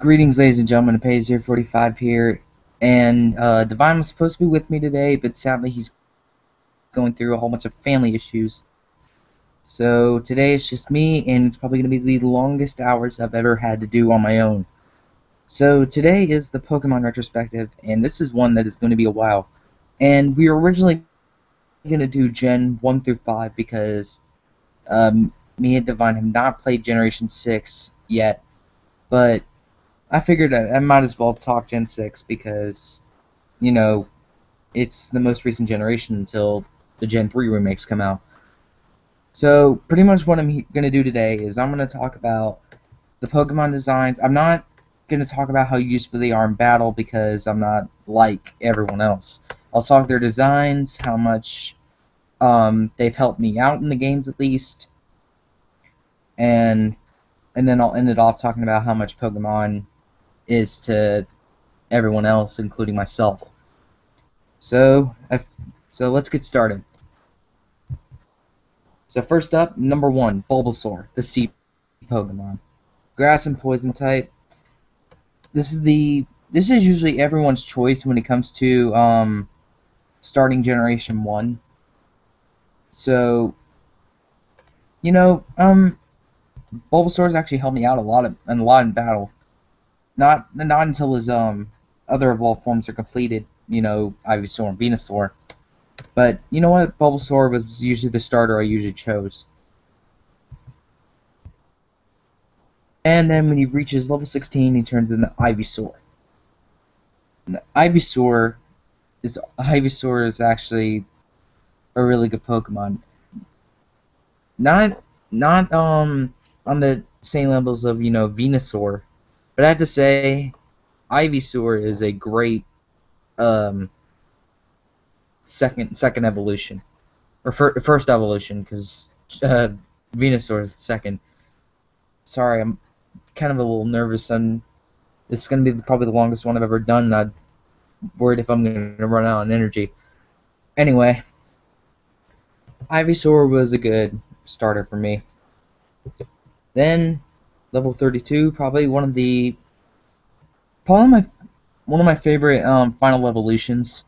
Greetings, ladies and gentlemen. Pays045 here, and Divine was supposed to be with me today, but sadly he's going through a whole bunch of family issues. So today it's just me, and it's probably going to be the longest hours I've ever had to do on my own. So today is the Pokemon Retrospective, and this is one that is going to be a while. And we were originally going to do Gen 1 through 5 because me and Divine have not played Generation 6 yet, but I figured I might as well talk Gen 6 because, you know, it's the most recent generation until the Gen 3 remakes come out. So, pretty much what I'm going to do today is I'm going to talk about the Pokemon designs. I'm not going to talk about how useful they are in battle because I'm not like everyone else. I'll talk their designs, how much they've helped me out in the games at least, and then I'll end it off talking about how much Pokemon is to everyone else, including myself. So, so let's get started. So first up, number 1, Bulbasaur, the sea Pokemon. Grass and Poison type. This is usually everyone's choice when it comes to starting Generation 1. So, you know, Bulbasaur's actually helped me out a lot in battle. Not until his other evolved forms are completed. Ivysaur and Venusaur. But you know what? Bulbasaur was usually the starter I usually chose. And then when he reaches level 16, he turns into Ivysaur. Ivysaur is actually a really good Pokemon. Not on the same levels of Venusaur, but I have to say Ivysaur is a great um, second evolution or first evolution because Venusaur is second. Sorry, I'm kind of a little nervous. This is going to be probably the longest one I've ever done, and I'm worried if I'm going to run out of energy. Anyway, Ivysaur was a good starter for me. Then, level 32, probably one of my favorite final evolutions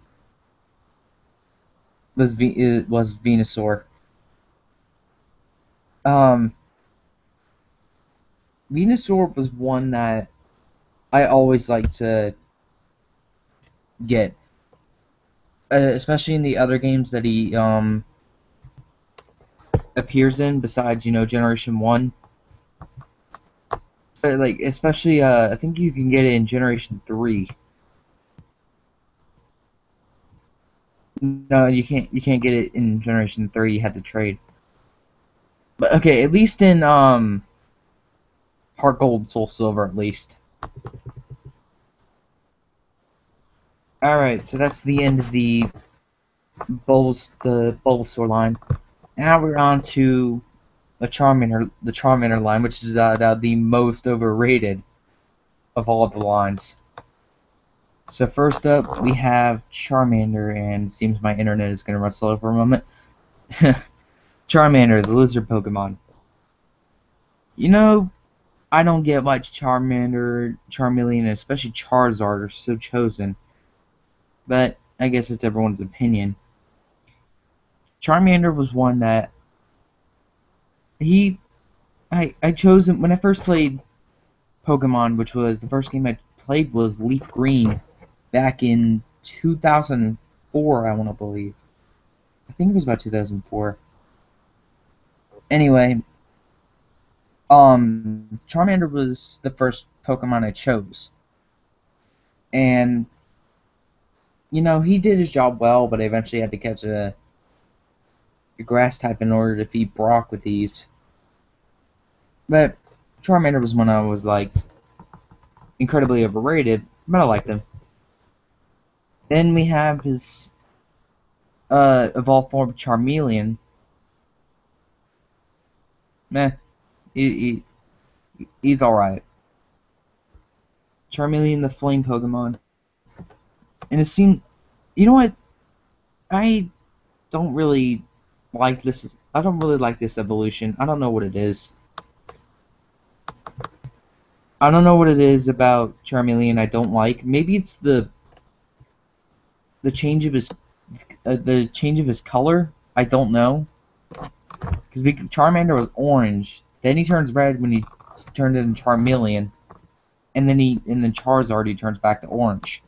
was Venusaur. Um, Venusaur was one that I always like to get, especially in the other games that he appears in besides Generation 1. But like especially I think you can get it in Generation 3. No, you can't get it in Generation 3. You have to trade. But okay, at least in Heart Gold, Soul Silver, at least. All right, so that's the end of the Bulbasaur line. Now we're on to the Charmander line, which is the most overrated of all of the lines. So first up, we have Charmander, and it seems my internet is going to run slow for a moment. Charmander, the lizard Pokemon. I don't get why Charmander, Charmeleon, and especially Charizard are so chosen, but I guess it's everyone's opinion. Charmander was one that I chose him when I first played Pokemon, which was the first game I played was Leaf Green back in 2004, I want to believe. I think it was about 2004. Anyway, Charmander was the first Pokemon I chose. And he did his job well, but I eventually had to catch a grass type in order to defeat Brock with these. But Charmander was one I was liked. Incredibly overrated, but I liked him. Then we have his evolved form Charmeleon. Meh, he's alright. Charmeleon, the flame Pokemon. And it seemed, you know what? I don't really like this. I don't really like this evolution. I don't know what it is. I don't know what it is about Charmeleon I don't like. Maybe it's the change of his color. I don't know, because Charmander was orange, then he turns red when he turned into Charmeleon, and then Charizard he turns back to orange.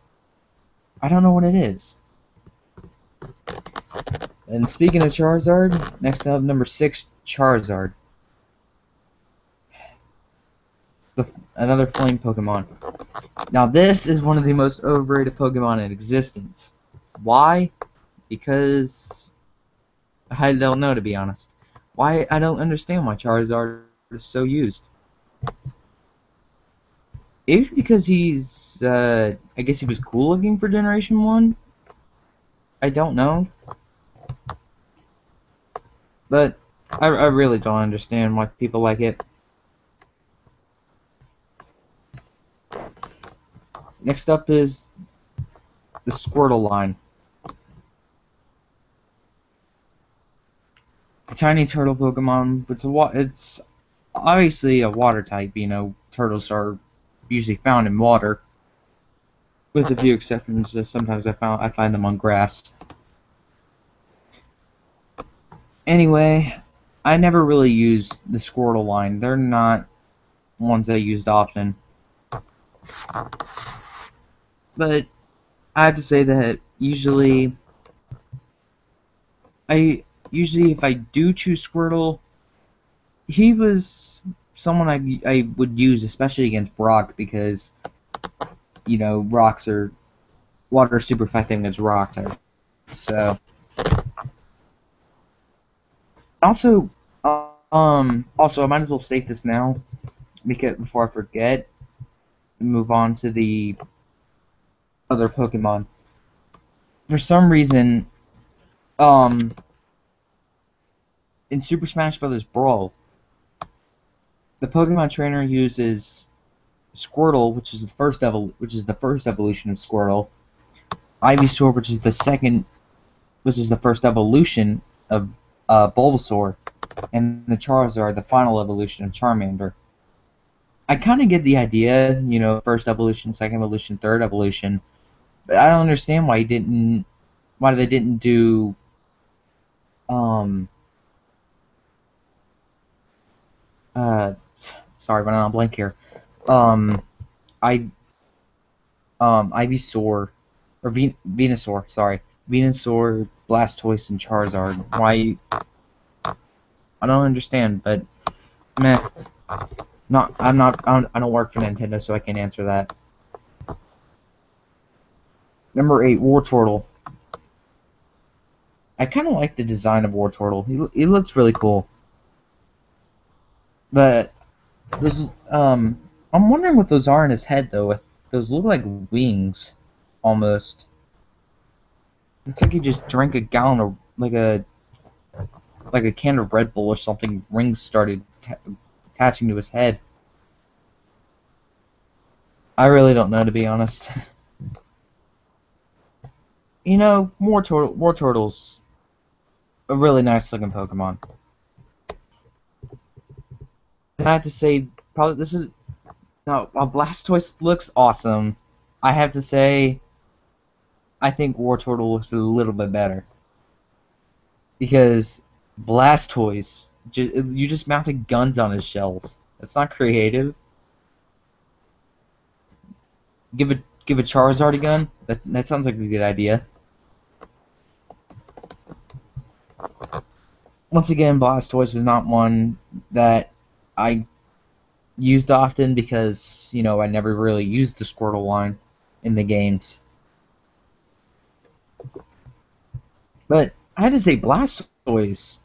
I don't know what it is. And speaking of Charizard, next up number 6, Charizard, another flame Pokemon. Now this is one of the most overrated Pokemon in existence. Why? Because I don't know, to be honest. Why? I don't understand why Charizard is so used. Maybe because he's, I guess he was cool looking for Generation 1? I don't know. But I really don't understand why people like it. Next up is the Squirtle line. A tiny turtle Pokemon, but it's obviously a water type. You know, turtles are usually found in water, with a few exceptions. Sometimes I find them on grass. Anyway, I never really used the Squirtle line. They're not ones I used often. But I have to say that usually if I do choose Squirtle, he was someone I would use, especially against Brock, because you know water is super effective against rock type. So also also I might as well state this now because before I forget and move on to the other Pokemon. For some reason, um, in Super Smash Bros. Brawl, the Pokemon trainer uses Squirtle, which is the first evolution of Squirtle, Ivysaur, which is the first evolution of Bulbasaur, and the Charizard, the final evolution of Charmander. I kind of get the idea, you know, first evolution, second evolution, third evolution, but I don't understand why they didn't do um uh sorry, running on a blank here. Um I Ivysaur or Venusaur, sorry. Venusaur, Blastoise, and Charizard. Why I don't understand, but meh. Not I'm not I don't work for Nintendo, so I can't answer that. Number 8, Wartortle. I kind of like the design of Wartortle. He looks really cool. But there's I'm wondering what those are in his head though. Those look like wings, almost. It's like he just drank a gallon of like a can of Red Bull or something. Rings started attaching to his head. I really don't know, to be honest. You know, Wartortle's a really nice looking Pokemon. And I have to say, probably this is no. While Blastoise looks awesome, I have to say I think Wartortle looks a little bit better because Blastoise, you just mounted guns on his shells. That's not creative. Give a Charizard a gun. That sounds like a good idea. Once again, Blastoise was not one that I used often because you know I never really used the Squirtle line in the games. But I had to say Blastoise.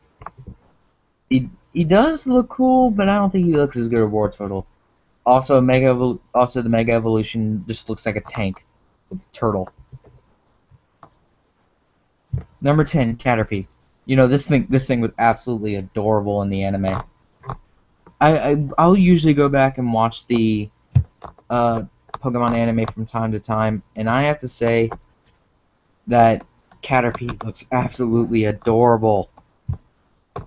He does look cool, but I don't think he looks as good as Wartortle. Also the Mega Evolution just looks like a tank with a turtle. Number 10, Caterpie. You know this thing was absolutely adorable in the anime. I'll usually go back and watch the uh, Pokemon anime from time to time, and I have to say that Caterpie looks absolutely adorable.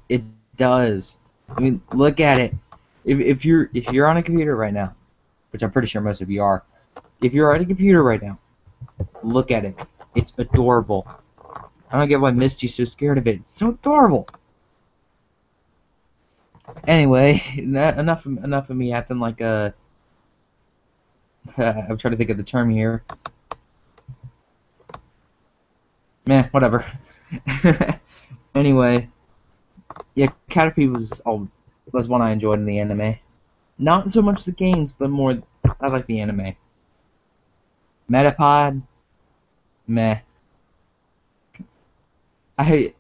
It does. I mean, look at it. If you're on a computer right now, which I'm pretty sure most of you are. If you're at a computer right now, look at it. It's adorable. I don't get why Misty's so scared of it. It's so adorable. Anyway, enough of me acting like a. I'm trying to think of the term here. Meh, whatever. Anyway, yeah, Caterpie was one I enjoyed in the anime. Not so much the games, but more I like the anime. Metapod, meh. I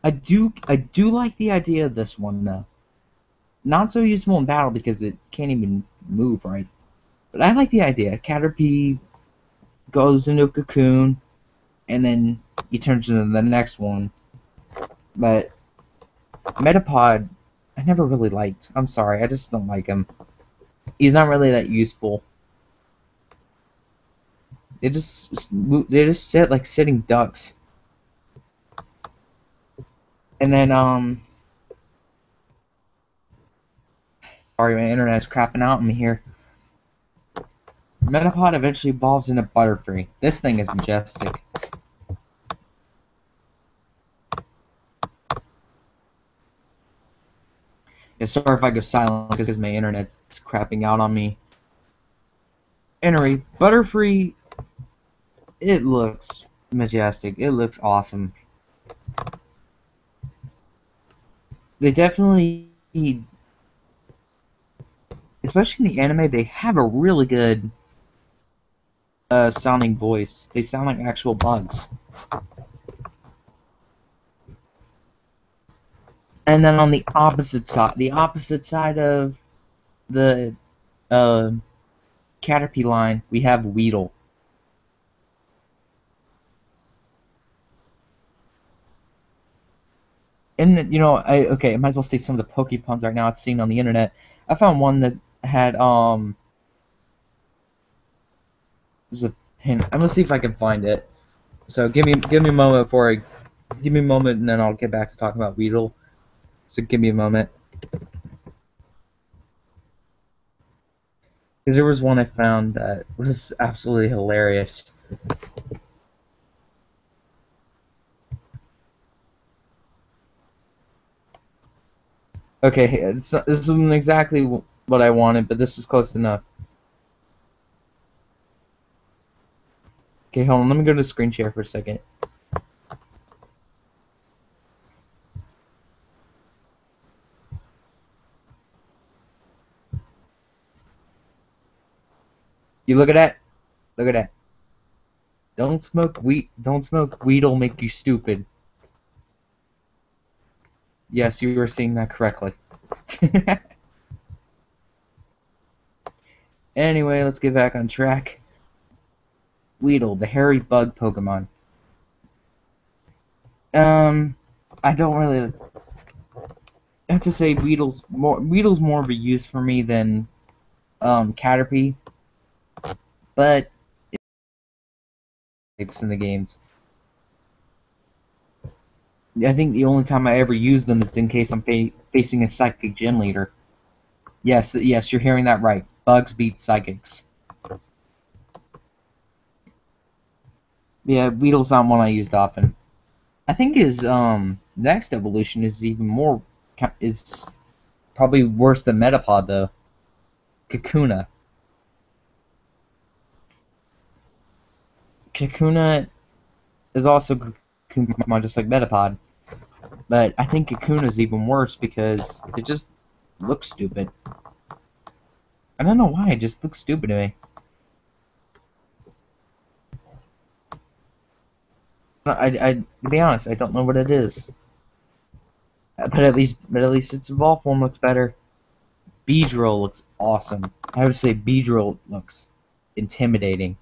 I do like the idea of this one though. Not so useful in battle because it can't even move right. But I like the idea. Caterpie goes into a cocoon, and then he turns into the next one. But Metapod, I never really liked. I'm sorry, I just don't like him. He's not really that useful. They just sit like sitting ducks. And then sorry, my internet's crapping out on me here. Metapod eventually evolves into Butterfree. This thing is majestic. Yeah, sorry if I go silent because my internet's crapping out on me. Anyway, Butterfree, it looks majestic. It looks awesome. They definitely, especially in the anime, they have a really good sounding voice. They sound like actual bugs. And then on the opposite side of the Caterpie line, we have Weedle. And I might as well state some of the Pokepuns right now I've seen on the internet. I found one that had there's a pin. I'm gonna see if I can find it. So give me a moment give me a moment and then I'll get back to talking about Weedle. So give me a moment. Because there was one I found that was absolutely hilarious. Okay, this isn't exactly what I wanted, but this is close enough. Okay, hold on. Let me go to screen share for a second. You look at that? Look at that. Don't smoke weed. Don't smoke weed'll make you stupid. Yes, you were seeing that correctly. Anyway, let's get back on track. Weedle, the hairy bug Pokemon. I don't really I have to say Weedle's more of a use for me than Caterpie, but it's in the games. I think the only time I ever use them is in case I'm facing a Psychic Gym Leader. Yes, you're hearing that right. Bugs beat Psychics. Yeah, Weedle's not one I used often. I think his next evolution is is probably worse than Metapod though. Kakuna. Kakuna is also Pokemon just like Metapod, but I think Kakuna is even worse because it just looks stupid. I don't know why, it just looks stupid to me. To be honest, I don't know what it is. But at least its evolved form looks better. Beedrill looks awesome. I would say Beedrill looks intimidating.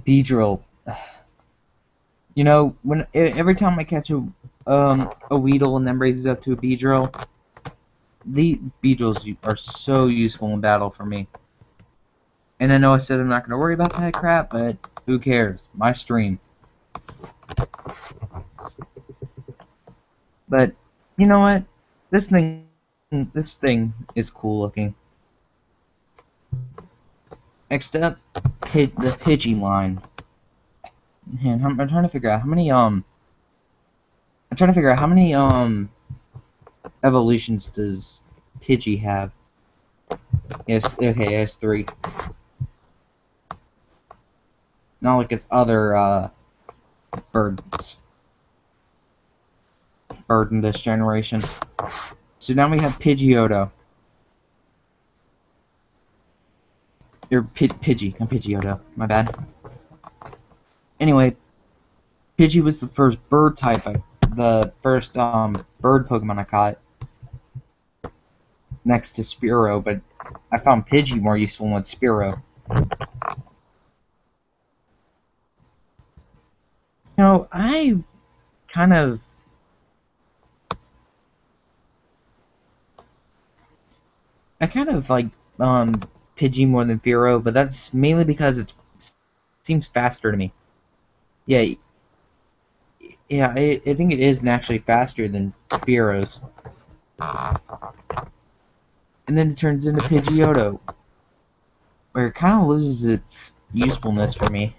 Beedrill. When every time I catch a Weedle and then raise it up to a Beedrill, the Beedrills are so useful in battle for me. And I know I said I'm not going to worry about that crap, but who cares? My stream. But You know what? This thing, this thing is cool looking. Next up, the Pidgey line. Man, I'm trying to figure out how many evolutions does Pidgey have? Yes, okay, it has 3. Not like it's other birds in this generation. So now we have Pidgeotto. Or Pidgey, not Pidgeotto. My bad. Anyway, Pidgey was the first bird type, the first bird Pokemon I caught next to Spearow, but I found Pidgey more useful than Spearow. You know, kind of I kind of like Pidgey more than Fearow, but that's mainly because it seems faster to me. Yeah, yeah, I think it is naturally faster than Fearow's. And then it turns into Pidgeotto, where it kind of loses its usefulness for me.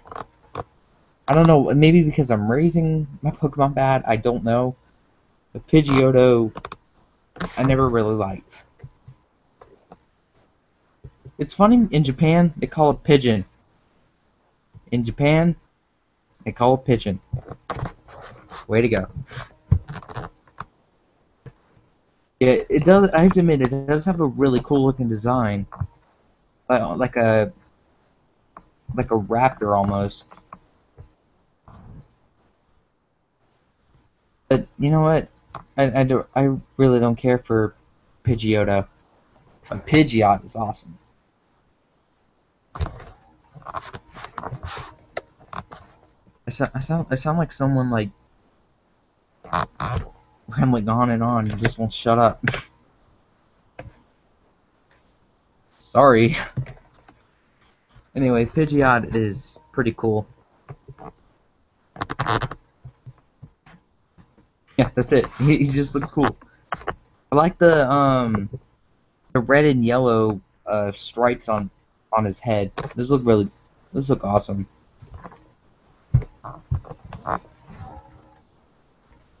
I don't know, maybe because I'm raising my Pokemon bad, I don't know. But Pidgeotto, I never really liked. It's funny, in Japan, they call it pigeon. In Japan, they call it pigeon. Way to go. Yeah, it does, I have to admit, it does have a really cool looking design. Like a raptor almost. But you know what? I really don't care for Pidgeotto. But Pidgeot is awesome. I sound like someone like rambling on and on and just won't shut up. Sorry. Anyway, Pidgeot is pretty cool. Yeah, that's it. He just looks cool. I like the red and yellow stripes on his head. Those look awesome.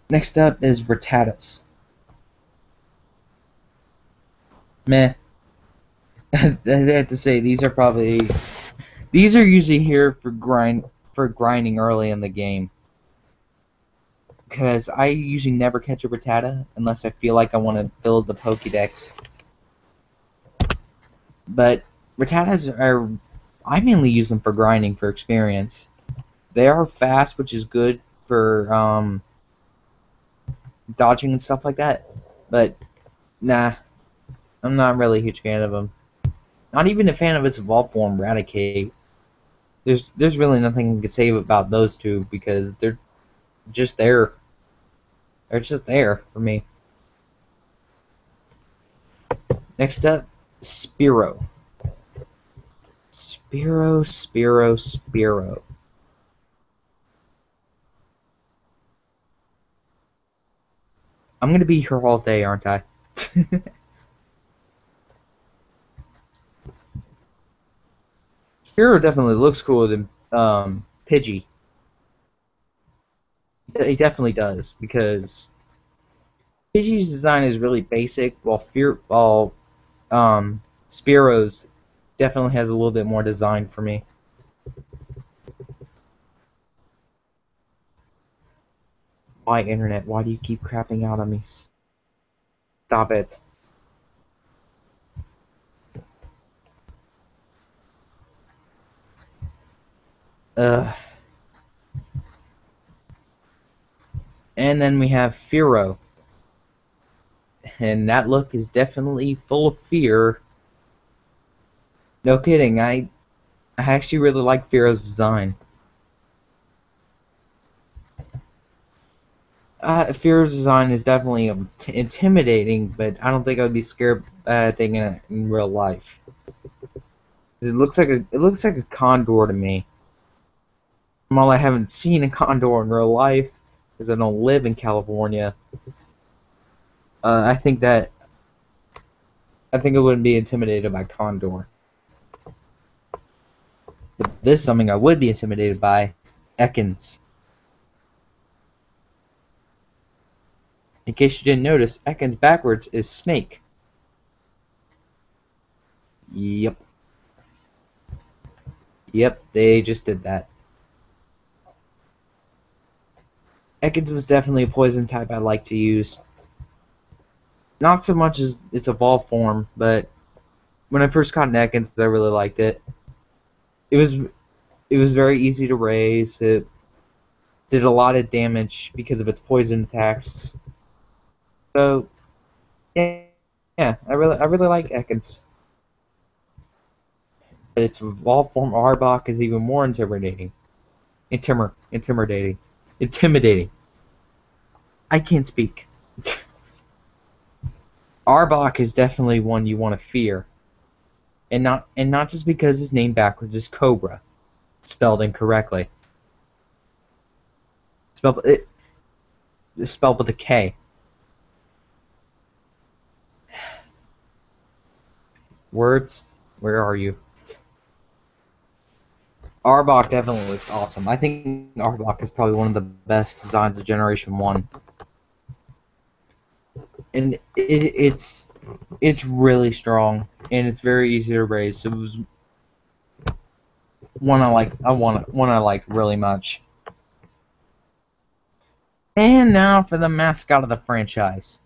Next up is Rattatas. Meh. I have to say these are usually here for grinding early in the game. Because I usually never catch a Rattata unless I feel like I want to build the Pokédex. But Rattatas I mainly use them for grinding for experience. They are fast, which is good for dodging and stuff like that. But nah, I'm not really a huge fan of them. Not even a fan of its evolved form, Raticate. There's really nothing you can say about those two because they're just there. They're just there for me. Next up, Spearow. Spearow. I'm gonna be here all day, aren't I? Spearow definitely looks cooler than Pidgey. He definitely does because Pidgey's design is really basic, while Spearow's definitely has a little bit more design for me. Why, internet? Why do you keep crapping out on me? Stop it. Ugh. And then we have Fearow. And that look is definitely full of fear. No kidding, I actually really like Fearow's design. Fearow's design is definitely intimidating, but I don't think I'd be scared of thing in real life. It looks like a condor to me. While I haven't seen a condor in real life, because I don't live in California, I think that I think I wouldn't be intimidated by Condor. But this is something I would be intimidated by. Ekans. In case you didn't notice, Ekans backwards is snake. Yep. Yep, they just did that. Ekans was definitely a poison type I like to use. Not so much as its evolved form, but when I first got an Ekans, I really liked it. It was very easy to raise. It did a lot of damage because of its poison attacks. So yeah, I really like Ekans. But its evolved form Arbok is even more intimidating. Intimidating. Intimidating. I can't speak. Arbok is definitely one you want to fear. And not just because his name backwards is Cobra, spelled incorrectly. Spelled spelled with a K. Words, where are you? Arbok definitely looks awesome. I think Arbok is probably one of the best designs of Generation 1. And it's really strong and it's very easy to raise. So it was one I like really much. And now for the mascot of the franchise.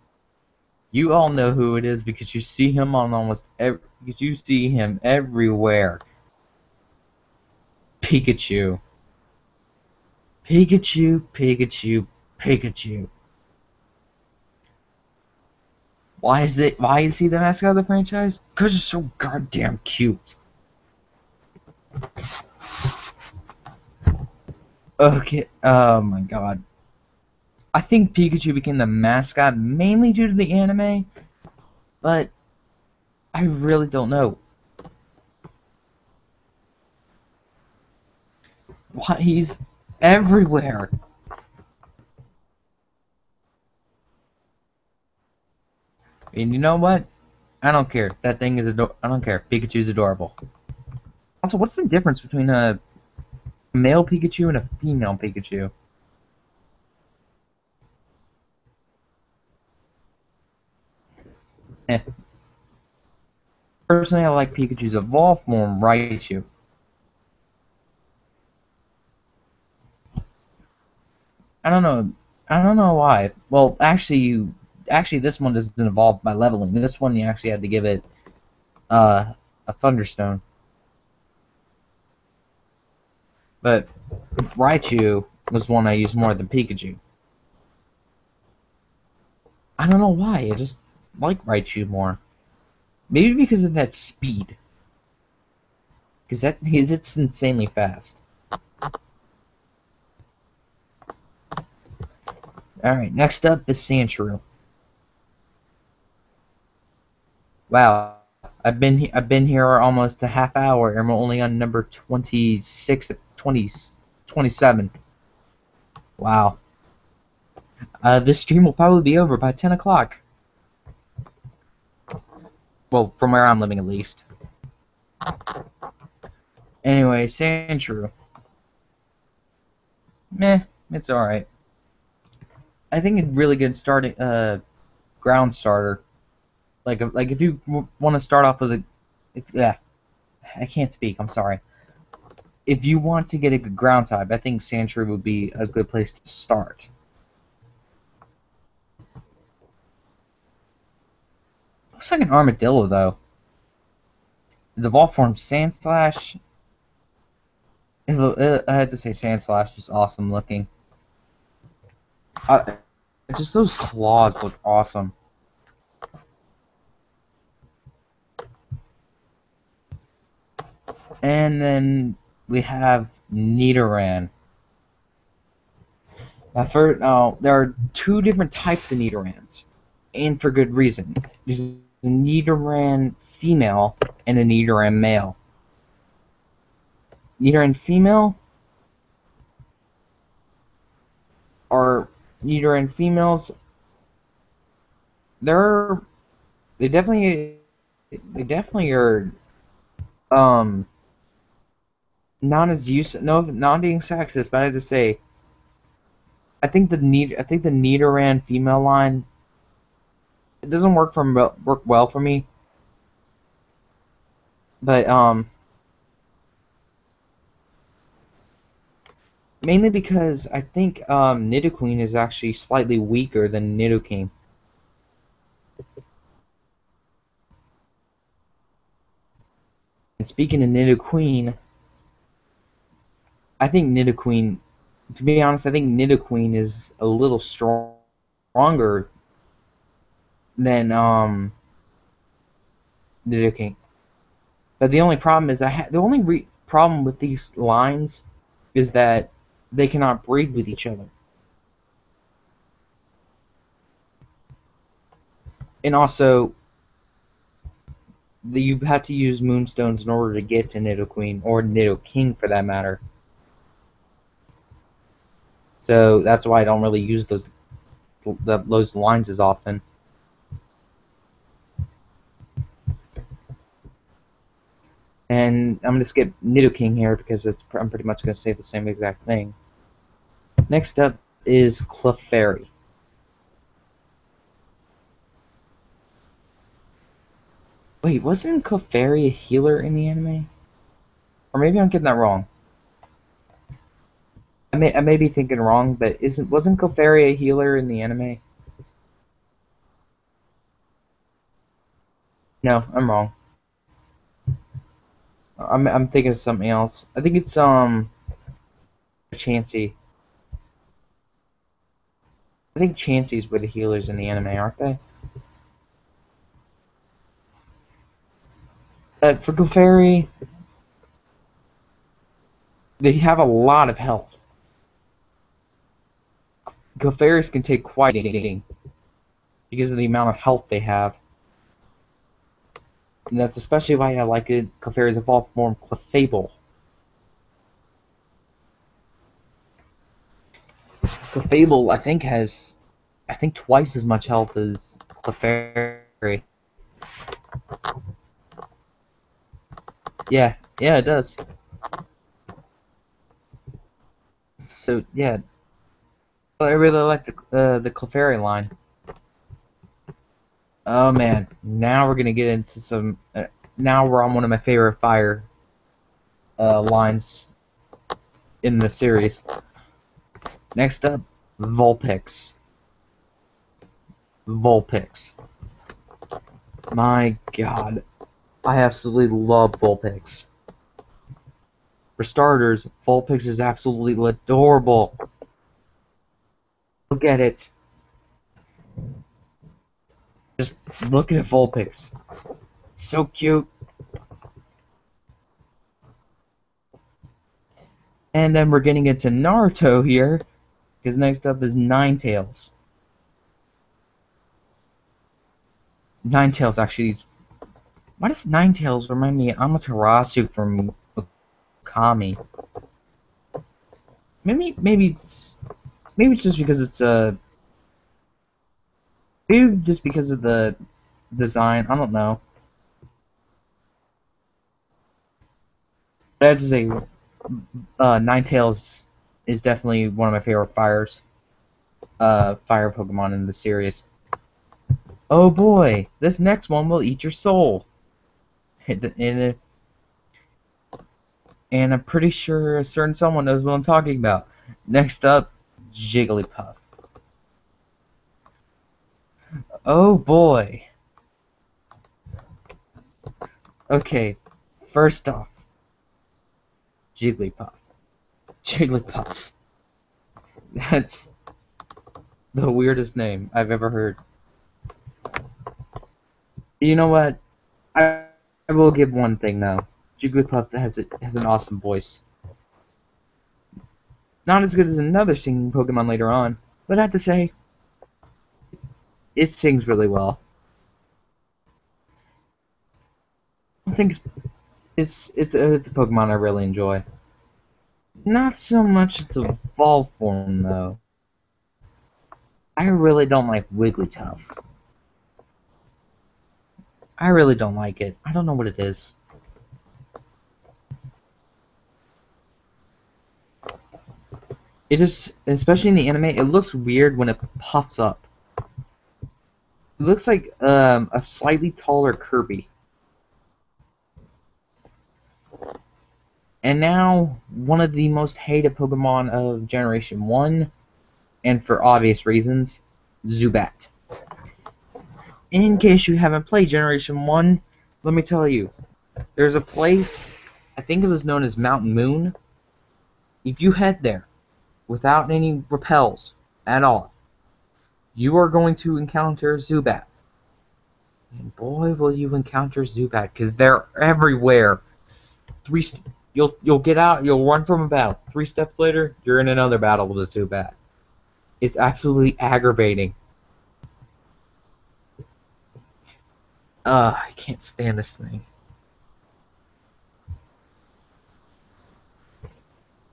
You all know who it is because you see him on because you see him everywhere. Pikachu. Pikachu, Pikachu, Pikachu. Why is he the mascot of the franchise? Cause he's so goddamn cute. Okay, oh my god. I think Pikachu became the mascot mainly due to the anime, but I really don't know. Why he's everywhere. And you know what? I don't care. That thing is I don't care. Pikachu's adorable. Also, what's the difference between a male Pikachu and a female Pikachu? Eh. Personally, I like Pikachu's evolved form, Raichu. I don't know. I don't know why. Well, actually, this one doesn't evolve by leveling. This one, you actually had to give it a Thunderstone. But Raichu was one I used more than Pikachu. I don't know why. I just like Raichu more. Maybe because of that speed. Because it's insanely fast. Alright, next up is Sandshrew. Wow. I've been here almost a half hour and we're only on number 26 27. Wow. This stream will probably be over by 10 o'clock. Well, from where I'm living at least. Anyway, Sandshrew. Meh, it's alright. I think it's really good starting ground starter. Like if you want to start off with yeah, I can't speak. I'm sorry. If you want to get a good ground type, I think Sandshrew would be a good place to start. Looks like an armadillo though. The evolved form Sandslash. I had to say Sandslash is awesome looking. Just those claws look awesome. And then we have Nidoran. There are two different types of Nidorans, and for good reason. There's a Nidoran female and a Nidoran male. Nidoran female are Nidoran females they're they definitely are um not as used. No, not being sexist, but I have to say, I think the Nidoran female line, it doesn't work well for me. But mainly because I think Nidoqueen is actually slightly weaker than Nidoking. And speaking of Nidoqueen, I think Nidoqueen, to be honest, I think Nidoqueen is a little stronger than Nidoking. But the only problem is the only problem with these lines is that they cannot breed with each other. And also, you have to use Moonstones in order to get to Nidoqueen, or Nidoking for that matter. So that's why I don't really use those lines as often. And I'm going to skip Nidoking here because I'm pretty much going to say the same exact thing. Next up is Clefairy. Wait, wasn't Clefairy a healer in the anime? Or maybe I'm getting that wrong. I may be thinking wrong, but wasn't Clefairy a healer in the anime? No, I'm wrong. I'm thinking of something else. I think it's Chansey. I think Chansey's were the healers in the anime, aren't they? For Clefairy, they have a lot of health. Clefairies can take quite a beating because of the amount of health they have. And that's especially why I like it. Clefairy's evolved form Clefable. Clefable, I think twice as much health as Clefairy. Yeah, yeah, it does. So yeah, I really like the Clefairy line. Oh man, now we're gonna get into some. Now we're on one of my favorite fire lines in the series. Next up, Vulpix. Vulpix. My God, I absolutely love Vulpix. For starters, Vulpix is absolutely adorable. Look at it. Just look at Vulpix. So cute. And then we're getting into Naruto here, because next up is Ninetales. Ninetales actually is... Why does Ninetales remind me of Amaterasu from Okami? Maybe it's just because it's maybe just because of the design. I don't know. But I have to say, Ninetales is definitely one of my favorite fire Pokemon in the series. Oh boy, this next one will eat your soul. And I'm pretty sure a certain someone knows what I'm talking about. Next up, Jigglypuff. Oh boy. Okay, first off, Jigglypuff. Jigglypuff. That's the weirdest name I've ever heard. You know what? I will give one thing though. Jigglypuff has an awesome voice. Not as good as another singing Pokemon later on, but I have to say, it sings really well. I think it's a Pokemon I really enjoy. Not so much its evolved form though. I really don't like Wigglytuff. I really don't like it. I don't know what it is. It just, especially in the anime, it looks weird when it puffs up. It looks like a slightly taller Kirby. And now, one of the most hated Pokemon of Generation 1, and for obvious reasons, Zubat. In case you haven't played Generation 1, let me tell you, there's a place, I think it was known as Mountain Moon. If you head there, without any repels at all, you are going to encounter Zubat. And boy, will you encounter Zubat, because they're everywhere. You'll get out, you'll run from a battle. 3 steps later, you're in another battle with a Zubat. It's absolutely aggravating. I can't stand this thing.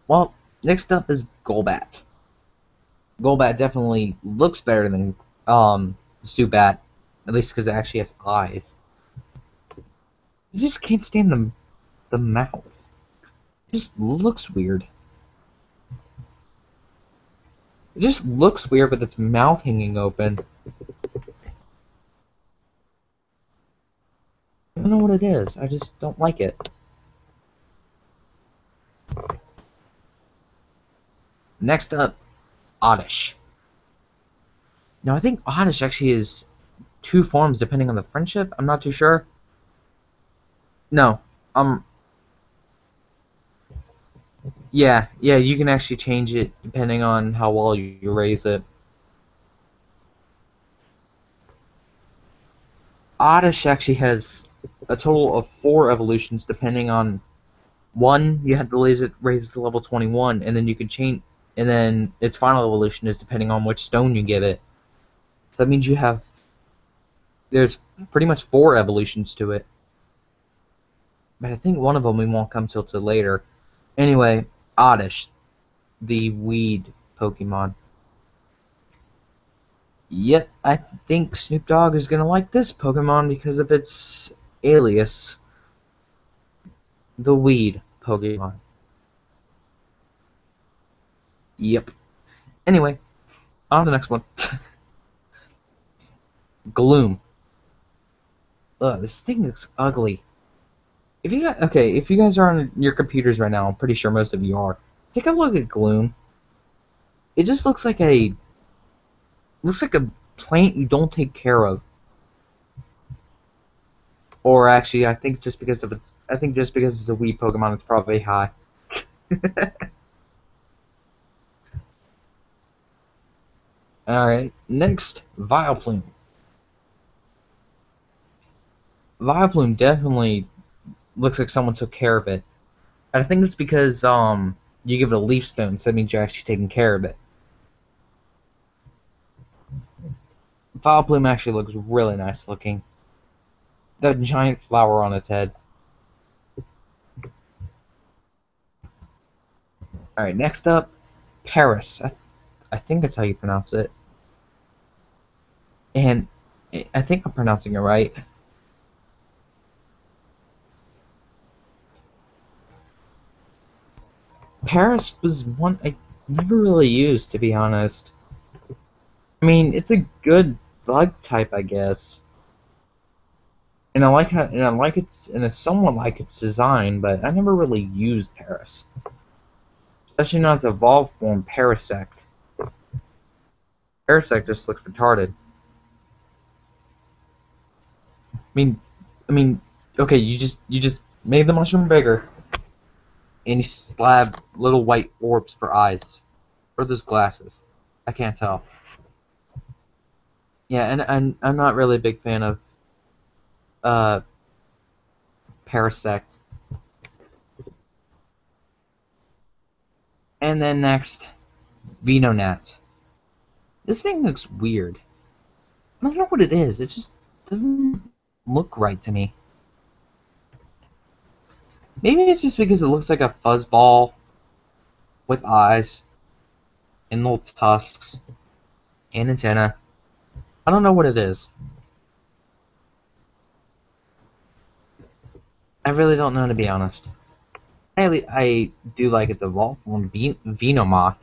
Well, next up is Golbat. Golbat definitely looks better than Zubat, at least because it actually has eyes. I just can't stand the mouth. It just looks weird. It just looks weird with its mouth hanging open. I don't know what it is. I just don't like it. Next up, Oddish. Now, I think Oddish actually is 2 forms depending on the friendship. I'm not too sure. No. Yeah, you can actually change it depending on how well you raise it. Oddish actually has a total of 4 evolutions depending on one, you have to raise it to level 21, and then you can change, and then its final evolution is depending on which stone you give it. So that means there's pretty much 4 evolutions to it. But I think one of them we won't come till later. Anyway, Oddish, the weed Pokemon. Yep, I think Snoop Dogg is gonna like this Pokemon because of its alias, the weed Pokemon. Yep. Anyway, on to the next one. Gloom. Ugh, this thing looks ugly. If you guys are on your computers right now, I'm pretty sure most of you are. Take a look at Gloom. It just looks like a plant you don't take care of. Or actually, I think just because it's a weed Pokemon, it's probably high. All right, next, Vileplume. Vileplume definitely looks like someone took care of it. And I think it's because you give it a leaf stone, so that means you're actually taking care of it. Vileplume actually looks really nice looking. That giant flower on its head. Alright, next up, Paris. I think that's how you pronounce it. And I think I'm pronouncing it right. Paris was one I never really used, to be honest. I mean, it's a good bug type, I guess. And I somewhat like its design, but I never really used Paris. Especially not its evolved form, Parasect. Parasect just looks retarded. I mean, okay, you just made the mushroom bigger, and you slab little white orbs for eyes, or those glasses. I can't tell. Yeah, and I'm not really a big fan of uh Parasect. And then next, Venonat. This thing looks weird. I don't know what it is. It just doesn't look right to me. Maybe it's just because it looks like a fuzzball with eyes and little tusks and antenna. I don't know what it is. I really don't know, to be honest. I do like its evolved form, Venomoth.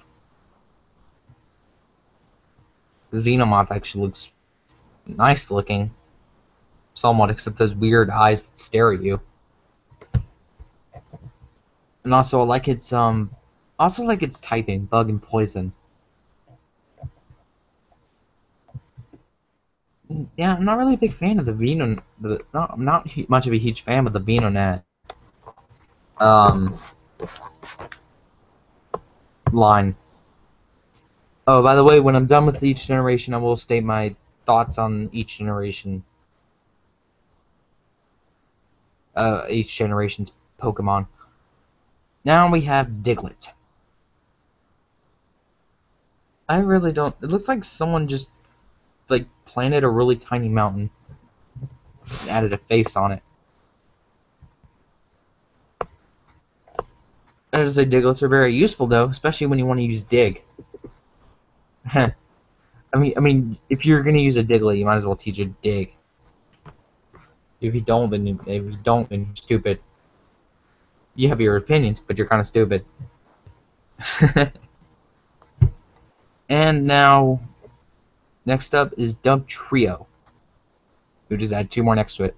This Venomoth actually looks nice looking, somewhat, except those weird eyes that stare at you. And also, I like its typing, bug and poison. Yeah, I'm not really a big fan of the Veno. I'm not much of a huge fan of the Venonet um, line. Oh, by the way, when I'm done with each generation, I will state my thoughts on each generation's Pokemon. Now we have Diglett. I really don't. It looks like someone just like planted a really tiny mountain and added a face on it. As I say, Diglets are very useful though, especially when you want to use Dig. If you're gonna use a Diglett, you might as well teach it Dig. If you don't, then you're stupid. You have your opinions, but you're kind of stupid. And now, next up is Dub Trio. You just add two more next to it.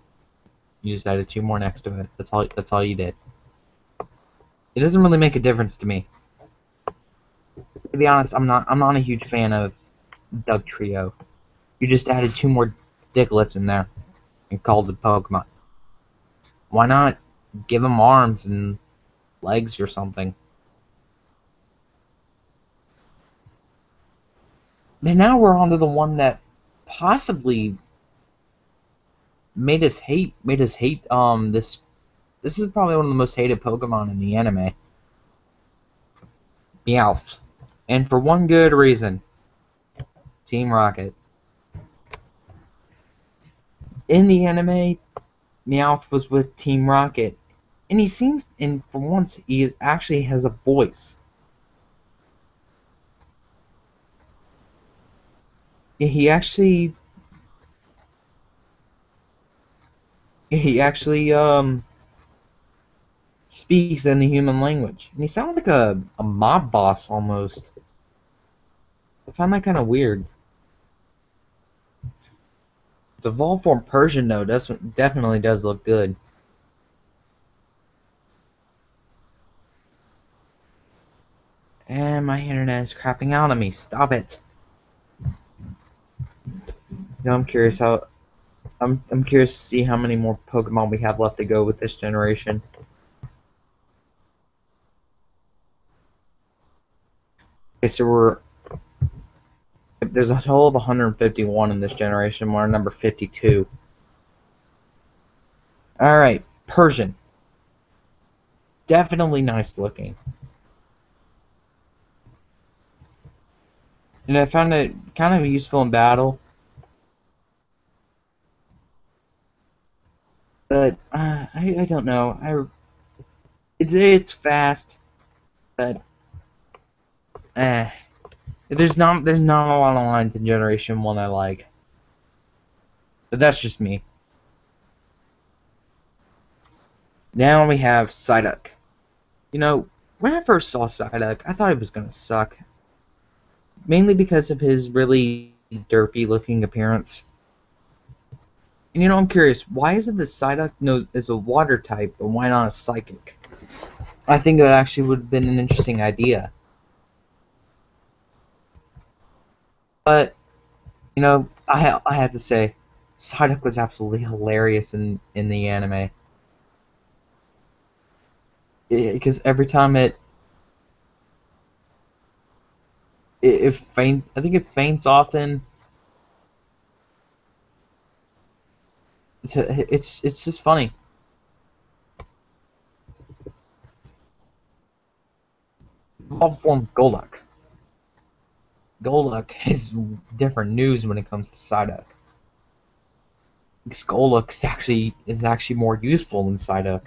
You just added two more next to it. That's all. That's all you did. It doesn't really make a difference to me. To be honest, I'm not a huge fan of Dub Trio. You just added two more Diglets in there and called it Pokemon. Why not give them arms and legs or something? And now we're on to the one that possibly made us hate this is probably one of the most hated Pokemon in the anime. Meowth. And for one good reason. Team Rocket. In the anime, Meowth was with Team Rocket. And for once, actually has a voice. He actually, he actually speaks in the human language. And he sounds like a mob boss almost. I find that kind of weird. The evolved form Persian though definitely does look good. And my internet is crapping out on me. Stop it. I'm curious I'm curious to see how many more Pokemon we have left to go with this generation. Okay, so there's a total of 151 in this generation. We're on number 52. Alright, Persian. Definitely nice looking. And I found it kind of useful in battle. But I don't know. It's fast, but eh. There's not a lot of lines in Generation 1 I like. But that's just me. Now we have Psyduck. You know, when I first saw Psyduck, I thought he was gonna suck. Mainly because of his really derpy looking appearance. And I'm curious, why is it that Psyduck is a water type, but why not a psychic? I think it actually would have been an interesting idea. But, I have to say, Psyduck was absolutely hilarious in the anime. Because every time it faints, I think it faints often. It's just funny. All form Golduck. Golduck is different news when it comes to Psyduck. Golduck is actually more useful than Psyduck.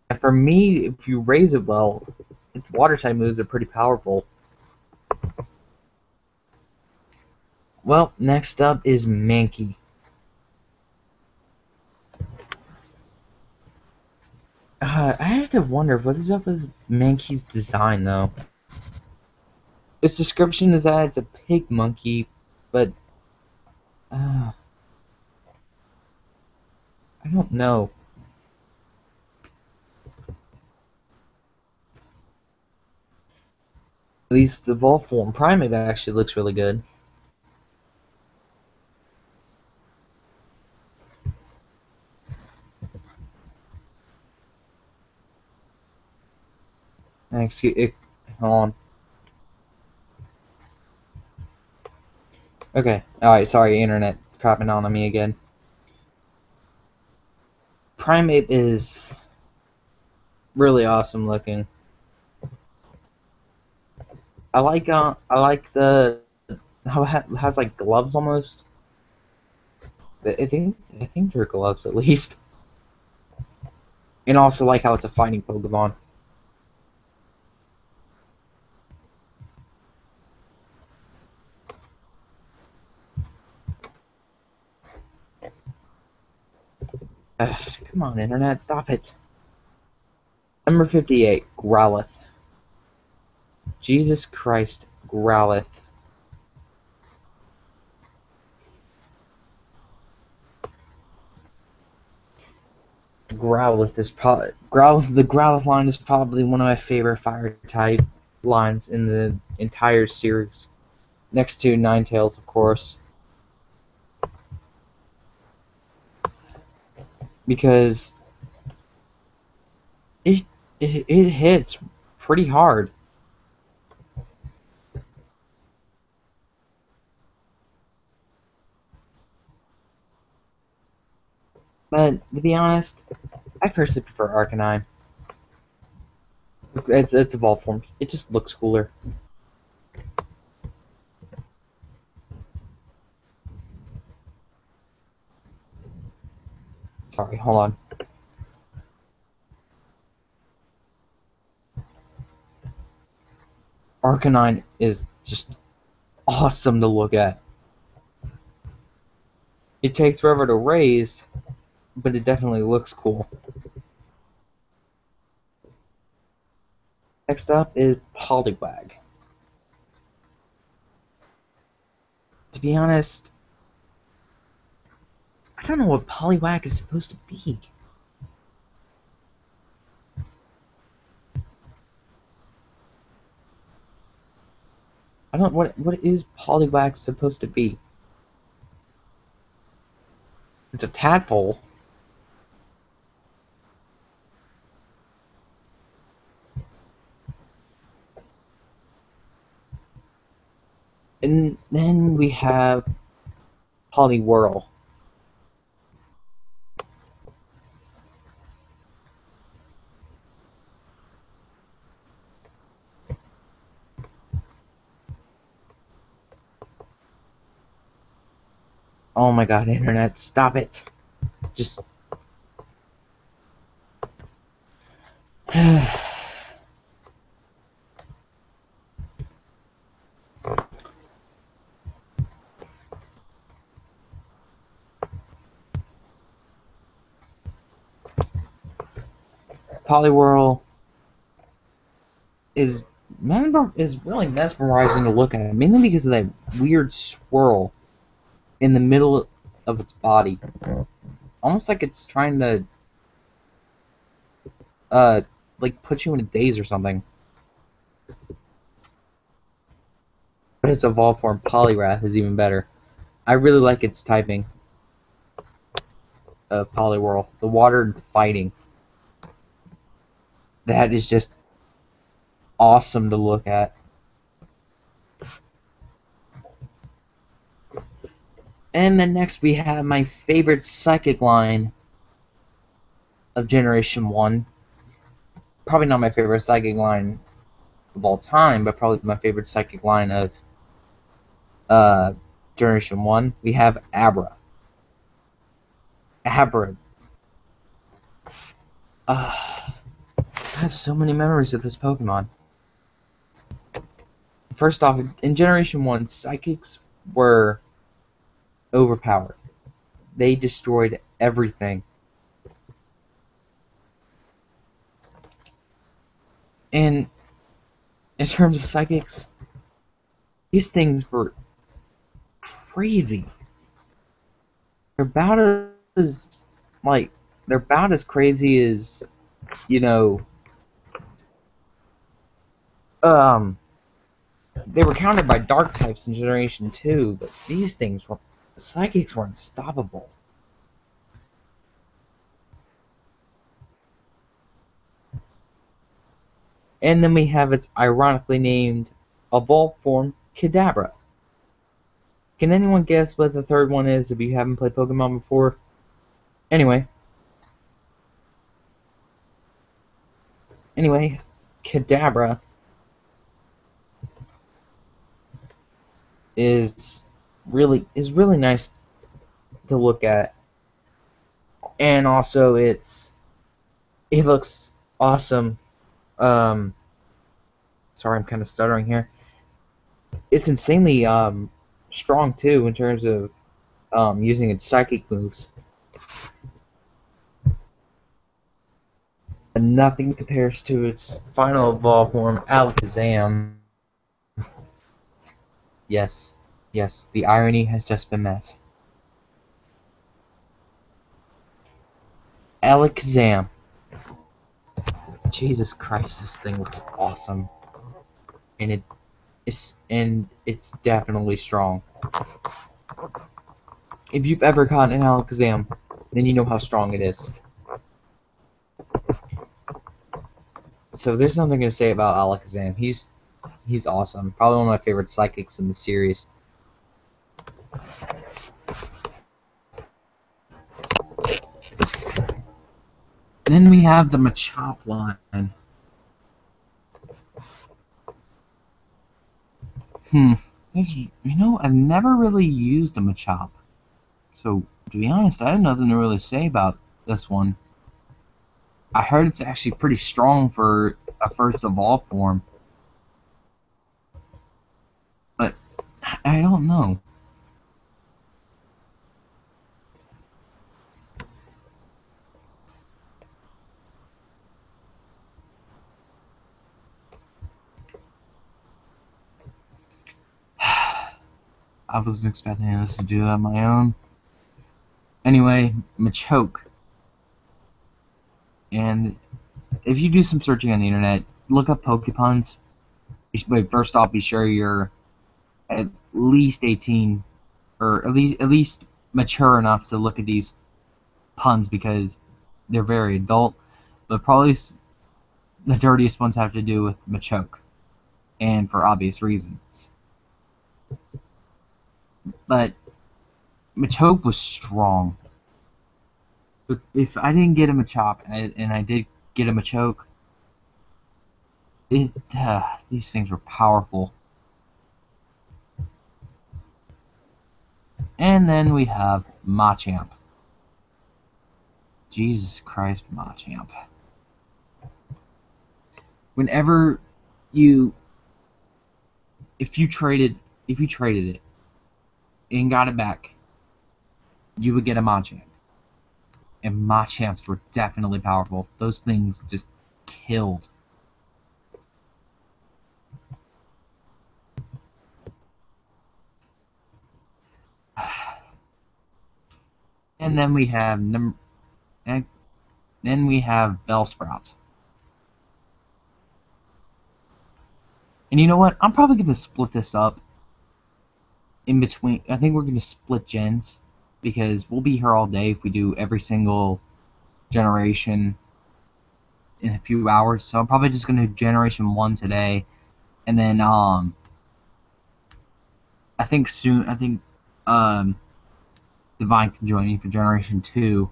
And for me, if you raise it well, its water type moves are pretty powerful. Well, next up is Mankey. I have to wonder what is up with Mankey's design, though. Its description is that it's a pig monkey, but uh, I don't know. At least the evolved form primate actually looks really good. Excuse it, hold on. Okay, alright, sorry, internet crapping on me again. Primate is really awesome looking. I like the how it has like gloves almost. I think they're gloves at least, and also like how it's a fighting Pokemon. Come on, internet, stop it. Number 58, Growlithe. Jesus Christ, Growlithe. The Growlithe line is probably one of my favorite fire type lines in the entire series. Next to Ninetales, of course. Because it it hits pretty hard. But to be honest, I personally prefer Arcanine. It's evolved form. It just looks cooler. Sorry, hold on. Arcanine is just awesome to look at. It takes forever to raise, but it definitely looks cool. Next up is Poliwag. To be honest, I don't know what Poliwag is supposed to be. I don't what is Poliwag supposed to be? It's a tadpole. And then we have Poliwhirl. Oh my god, internet, stop it. Just Poliwhirl is is really mesmerizing to look at, mainly because of that weird swirl in the middle of its body, almost like it's trying to uh like put you in a daze or something. But its evolved form Poliwrath is even better. I really like its typing of Poliwhirl. The water fighting. That is just awesome to look at. And then next we have my favorite psychic line of Generation 1. Probably not my favorite psychic line of all time, but probably my favorite psychic line of uh, Generation 1. We have Abra. Abra. I have so many memories of this Pokemon. First off, in Generation 1, psychics were overpowered. They destroyed everything. And in terms of psychics, these things were crazy. They're about as like they're about as crazy as you know. Um, they were countered by dark types in Generation 2, but these things were psychics were unstoppable. And then we have its ironically named evolved form, Kadabra. Can anyone guess what the third one is if you haven't played Pokemon before? Anyway, Kadabra is really nice to look at, and also it looks awesome. Um, Sorry, I'm kind of stuttering here. It's insanely strong too in terms of using its psychic moves. And nothing compares to its final evolved form, Alakazam. Yes, yes, the irony has just been met. Alakazam. Jesus Christ, this thing looks awesome, and it's definitely strong. If you've ever caught an Alakazam, then you know how strong it is. So there's nothing to say about Alakazam. He's awesome. Probably one of my favorite psychics in the series. Then we have the Machop line. I've never really used a Machop. So, to be honest, I have nothing to really say about this one. I heard it's actually pretty strong for a first evolved form. But, I don't know. I wasn't expecting this to do that on my own. Anyway, Machoke. And if you do some searching on the internet, look up Pokepuns. But first off, be sure you're at least 18, or at least mature enough to look at these puns because they're very adult. But probably the dirtiest ones have to do with Machoke, and for obvious reasons. But Machoke was strong. But if I didn't get a Machop and I did get a Machoke, these things were powerful. And then we have Machamp. Jesus Christ, Machamp. Whenever you, if you traded it and got it back, you would get a Machamp. And Machamps were definitely powerful. Those things just killed. And then we have Bellsprout. And you know what? I'm probably going to split this up in between. I think we're going to split gens because we'll be here all day if we do every single generation in a few hours. So I'm probably just going to do Generation 1 today. And then, I think Divine can join me for Generation 2.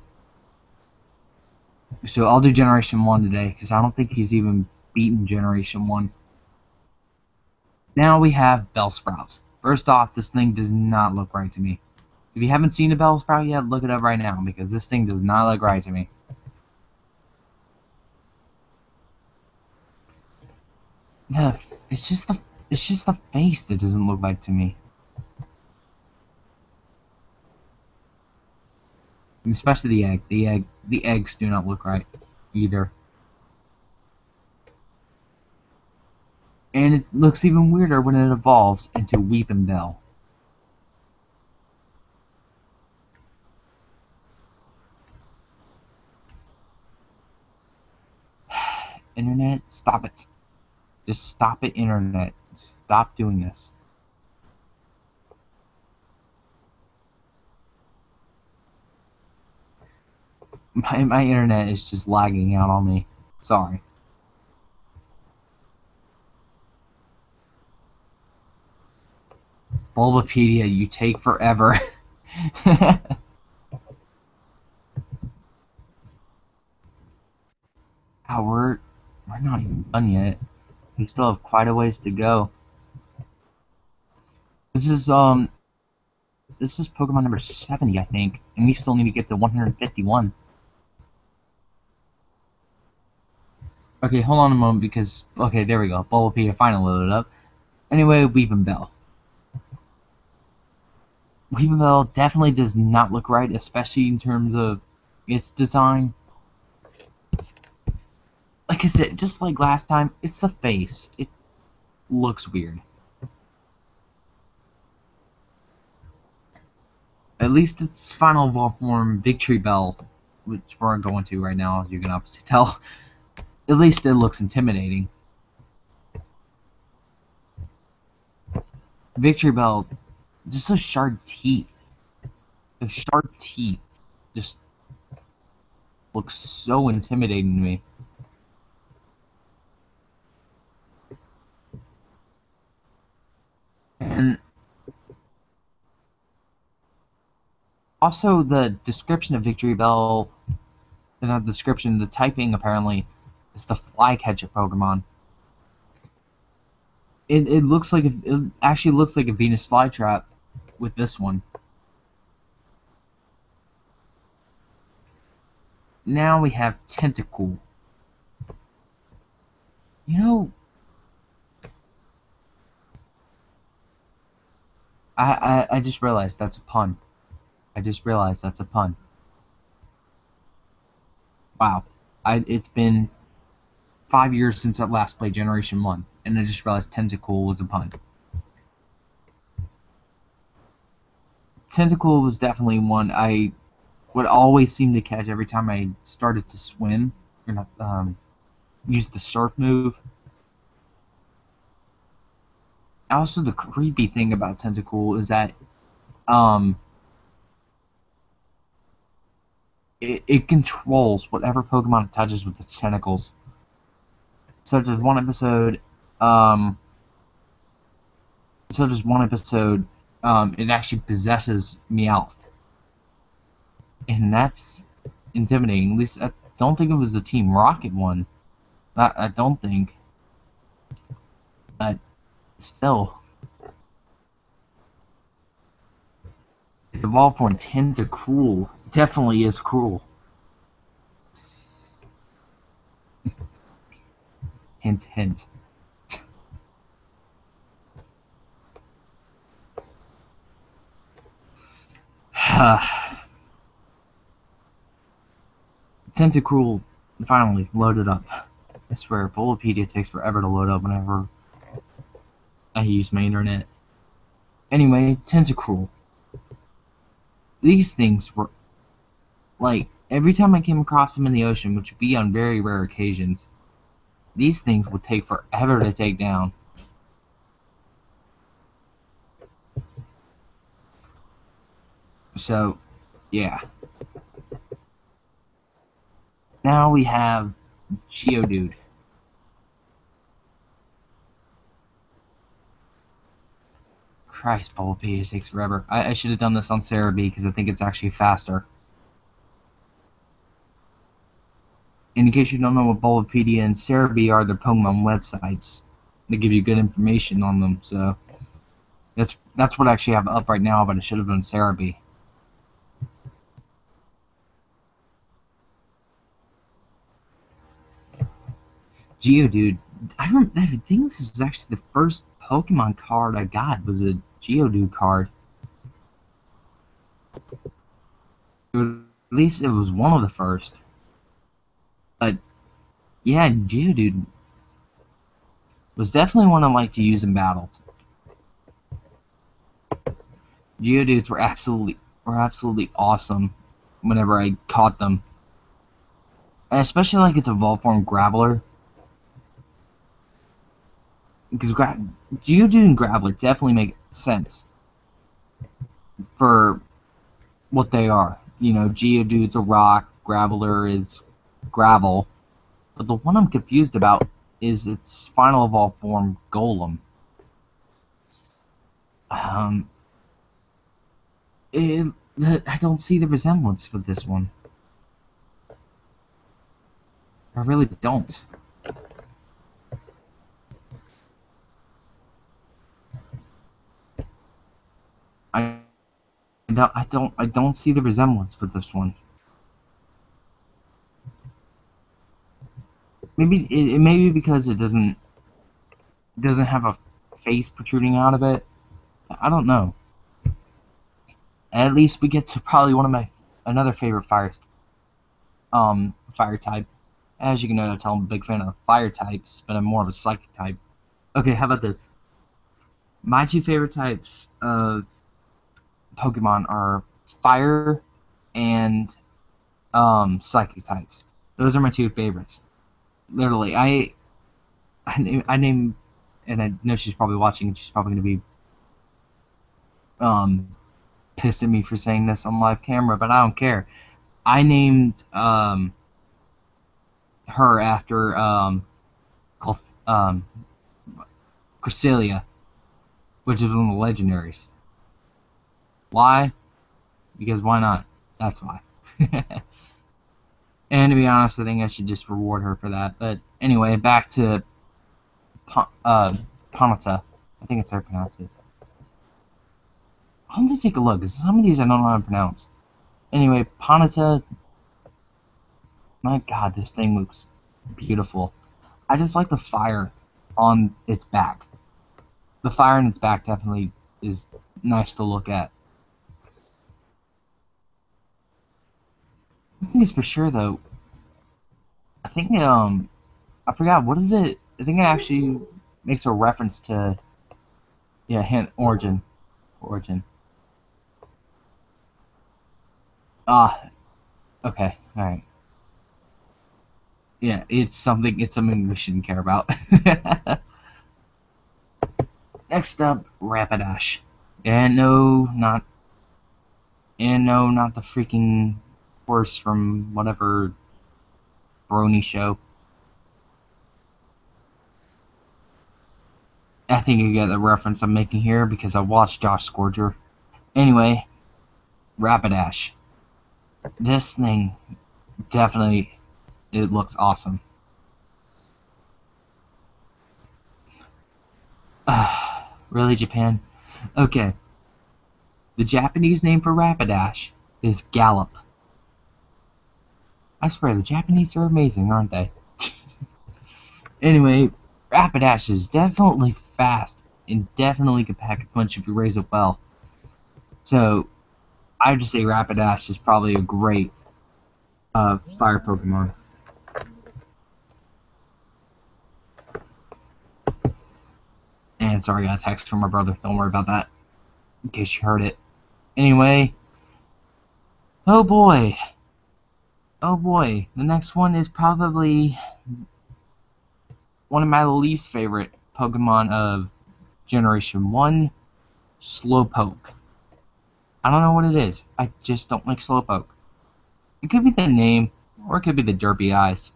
So I'll do Generation 1 today because I don't think he's even beaten Generation 1. Now we have Bellsprout. First off, this thing does not look right to me. If you haven't seen a Bellsprout yet, look it up right now because this thing does not look right to me. It's just the face that doesn't look right to me. especially the egg. The eggs do not look right either. And it looks even weirder when it evolves into Weepin' Bell. Internet, stop it. Just stop it, Internet. Stop doing this. My internet is just lagging out on me. Sorry. Bulbapedia, you take forever. Oh, we're not even done yet. We still have quite a ways to go. This is Pokemon number 70, I think, and we still need to get to 151. Okay, hold on a moment because okay, there we go. Bulbapedia finally loaded up. Anyway, Weepin' Bell. Weepin' Bell definitely does not look right, especially in terms of its design. Like I said, just like last time, it's the face. It looks weird. At least its final evolved form, Victory Bell, which we're going to right now, as you can obviously tell. At least it looks intimidating. Victory Bell, just those sharp teeth. The sharp teeth just looks so intimidating to me. And also the description of Victory Bell, not the description, the typing apparently is the flycatcher Pokemon. It looks like it actually looks like a Venus flytrap with this one. Now we have Tentacool. You know, I just realized that's a pun. I just realized that's a pun. Wow. It's been 5 years since I last played Generation 1, and I just realized Tentacool was a pun. Tentacool was definitely one I would always seem to catch every time I started to swim, or not, use the surf move. Also, the creepy thing about Tentacool is that it controls whatever Pokemon it touches with its tentacles. Such as one episode, it actually possesses Meowth. And that's intimidating. At least I don't think it was the Team Rocket one. I don't think. But still. The evolved form Tentacruel definitely is cruel. Hint, hint. Tentacruel finally loaded up. I swear, Bulbapedia takes forever to load up whenever I use my internet. Anyway, Tentacruel. These things were, like, every time I came across them in the ocean, which would be on very rare occasions, these things would take forever to take down. So, yeah. Now we have Geodude. Christ, Bulbapedia takes forever. I should have done this on Cerebi because I think it's actually faster. In case you don't know what Bulbapedia and Cerebi are, they're Pokemon websites. They give you good information on them, so that's what I actually have up right now, but I should have done Cerebi. Geodude. I think this is actually the first Pokemon card I got was a Geodude card. At least it was one of the first. But yeah, Geodude was definitely one I like to use in battle. Geodudes were absolutely awesome whenever I caught them. And especially like its evolved form Graveler. Because Geodude and Graveler definitely make sense for what they are. You know, Geodude's a rock, Graveler is gravel. But the one I'm confused about is its final evolved form, Golem. Um, it, I don't see the resemblance for this one. I really don't. I I don't see the resemblance with this one. Maybe it may be because it doesn't have a face protruding out of it. I don't know. At least we get to probably one of my another favorite fire type. As you can notice, I'm a big fan of fire types, but I'm more of a psychic type. Okay, how about this? My two favorite types of Pokemon are fire and psychic types. Those are my two favorites. Literally, I name, and I know she's probably watching, and she's probably gonna be um pissed at me for saying this on live camera, but I don't care. I named her after um Cresselia, which is one of the legendaries. Why? Because why not? That's why. And to be honest, I think I should just reward her for that. But anyway, back to Ponita. I think it's how to pronounce it. I'm gonna take a look, because some of these I don't know how to pronounce. Anyway, Ponita. My god, this thing looks beautiful. I just like the fire on its back. The fire on its back definitely is nice to look at. I think it's for sure though. I think I forgot what is it. I think it actually makes a reference to hint origin. Ah, okay, all right. Yeah, it's something we shouldn't care about. Next up, Rapidash. And no, not the freaking horse from whatever Brony show. I think you get the reference I'm making here because I watched Josh Scourger. Anyway, Rapidash. This thing definitely it looks awesome. Really, Japan? Okay. The Japanese name for Rapidash is Gallop. I swear, the Japanese are amazing, aren't they? Anyway, Rapidash is definitely fast and definitely can pack a punch if you raise it well. So, I would just say Rapidash is probably a great fire Pokemon. And sorry, I got a text from my brother. Don't worry about that. In case you heard it. Anyway. Oh boy. Oh boy. The next one is probably one of my least favorite Pokemon of Generation 1. Slowpoke. I don't know what it is. I just don't like Slowpoke. It could be the name, or it could be the derpy eyes.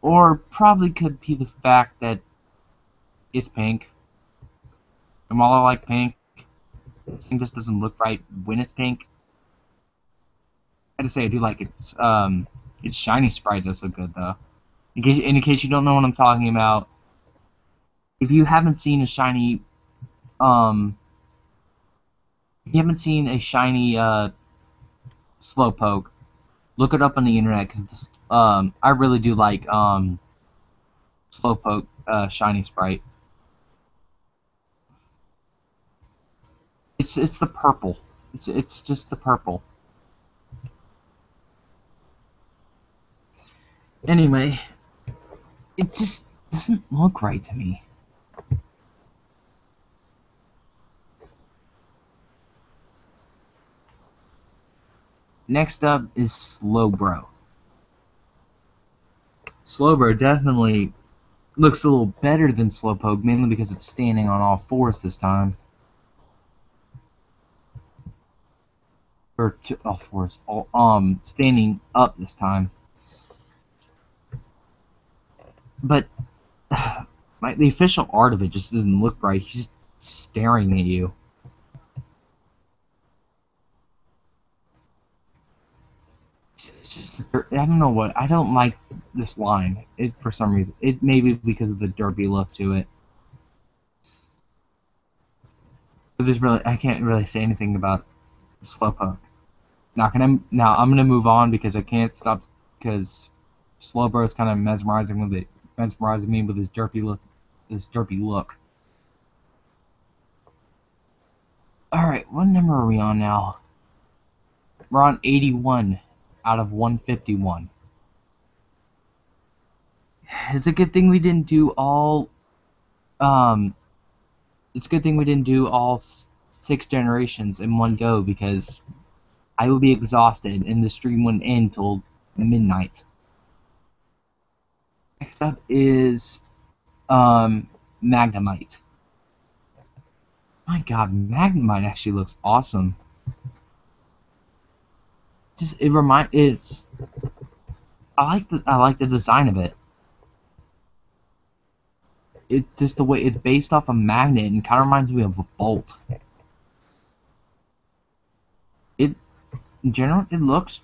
Or probably could be the fact that it's pink. And while I like pink, this thing just doesn't look right when it's pink. I have to say I do like its shiny sprite does look good though. In case you don't know what I'm talking about, if you haven't seen a shiny um if you haven't seen a shiny Slowpoke, look it up on the internet because I really do like Slowpoke shiny sprite. It's the purple. It's just the purple. Anyway, it just doesn't look right to me. Next up is Slowbro. Slowbro definitely looks a little better than Slowpoke, mainly because it's standing on all fours this time. Or all fours, standing up this time. But the official art of it just doesn't look right. He's staring at you. It's just, I don't know what. I don't like this line. For some reason. It may be because of the derpy look to it. But I can't really say anything about Slowpoke. Now I'm gonna move on because I can't stop because Slowbro is kind of mesmerizing me with his derpy look. All right, what number are we on now? We're on 81 out of 151. It's a good thing we didn't do all. It's a good thing we didn't do all 6 generations in one go because I would be exhausted and the stream wouldn't end till midnight. Next up is Magnemite. My God, Magnemite actually looks awesome. I like the design of it. It's just the way it's based off a magnet and kind of reminds me of a bolt. In general, it looks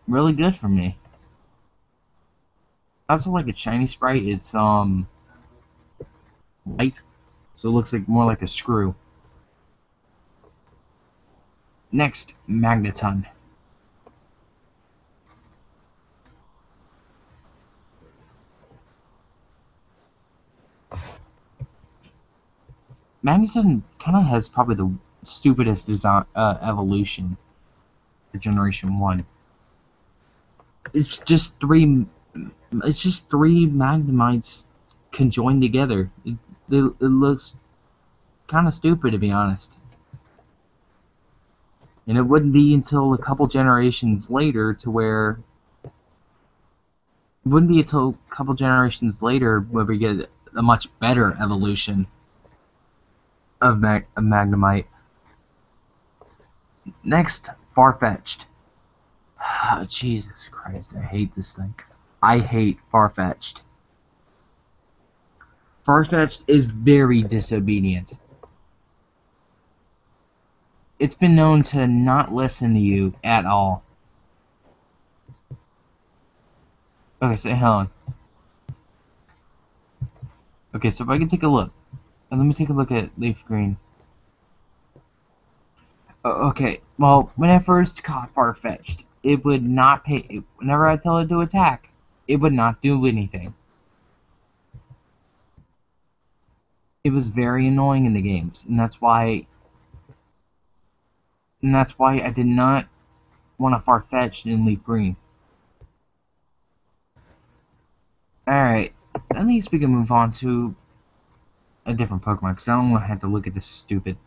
really good for me. Also, like a shiny sprite, it's white, so it looks like more like a screw. Next, Magneton. Magneton kind of has probably the stupidest design evolution for Generation 1. It's just three Magnemites conjoined together. It looks kind of stupid, to be honest. And it wouldn't be until a couple generations later where we get a much better evolution of Magnemite. Next, Farfetch'd. Jesus Christ, I hate this thing. I hate Farfetch'd. Farfetch'd is very disobedient. It's been known to not listen to you at all. Okay, so hang on. Okay, so if I can take a look. Let me take a look at Leaf Green. Okay, well, when I first caught Farfetch'd, it would not pay. Whenever I tell it to attack, it would not do anything. It was very annoying in the games, and that's why I did not want to Farfetch'd in Leaf Green. Alright, at least we can move on to a different Pokemon, because I don't want to have to look at that stupid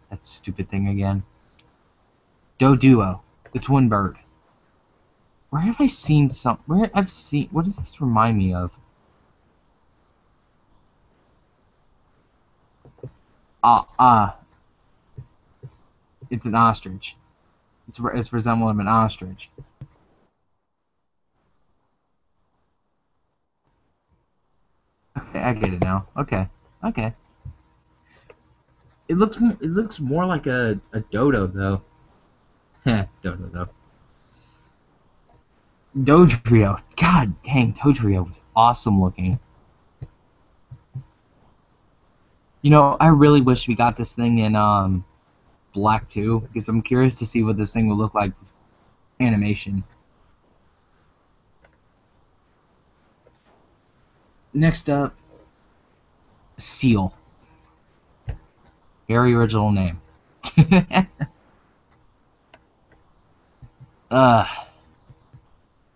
thing again. Doduo, the twin bird. What does this remind me of? It's an ostrich. It's resembling an ostrich. Okay, I get it now. Okay. It looks more like a dodo though. Heh, dodo though. Dodrio. God dang, Dodrio was awesome looking. You know, I really wish we got this thing in Black 2, because I'm curious to see what this thing will look like with animation. Next up, Seal. Very original name.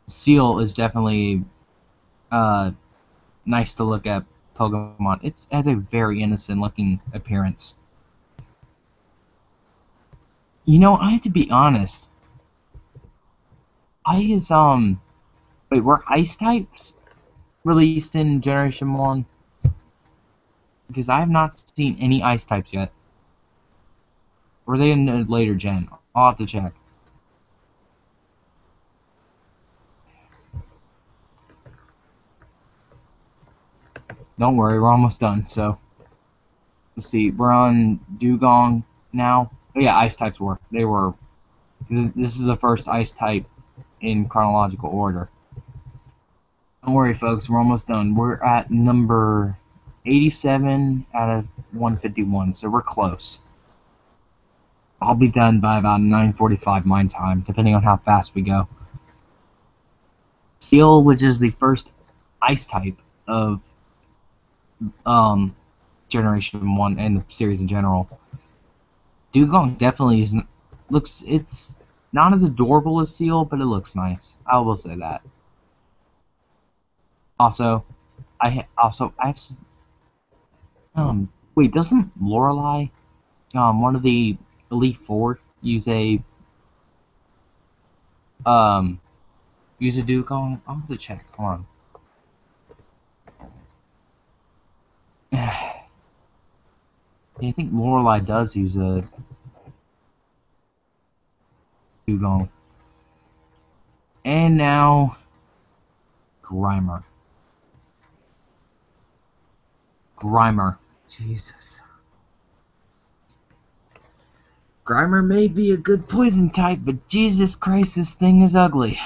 Seal is definitely uh, nice to look at Pokemon. It has a very innocent looking appearance. You know, I have to be honest. Wait, were Ice types released in Generation 1? Because I have not seen any Ice types yet. Were they in a later gen? I'll have to check. Don't worry, we're almost done, so. Let's see, we're on Dugong now. Oh yeah, Ice types were. They were. This is the first Ice type in chronological order. Don't worry, folks, we're almost done. We're at number 87 out of 151, so we're close. I'll be done by about 9:45 my time, depending on how fast we go. Steel, which is the first Ice type of Generation 1 and the series in general. Dugong definitely isn't. It's not as adorable as Seal, but it looks nice. I will say that. Also, I have wait, doesn't Lorelei, one of the Elite Four, use a um use a Dugong? I'll have to check. Hold on. Yeah, I think Lorelei does use a Dugong. And now Grimer. Grimer. Jesus. Grimer may be a good poison type, but Jesus Christ, this thing is ugly.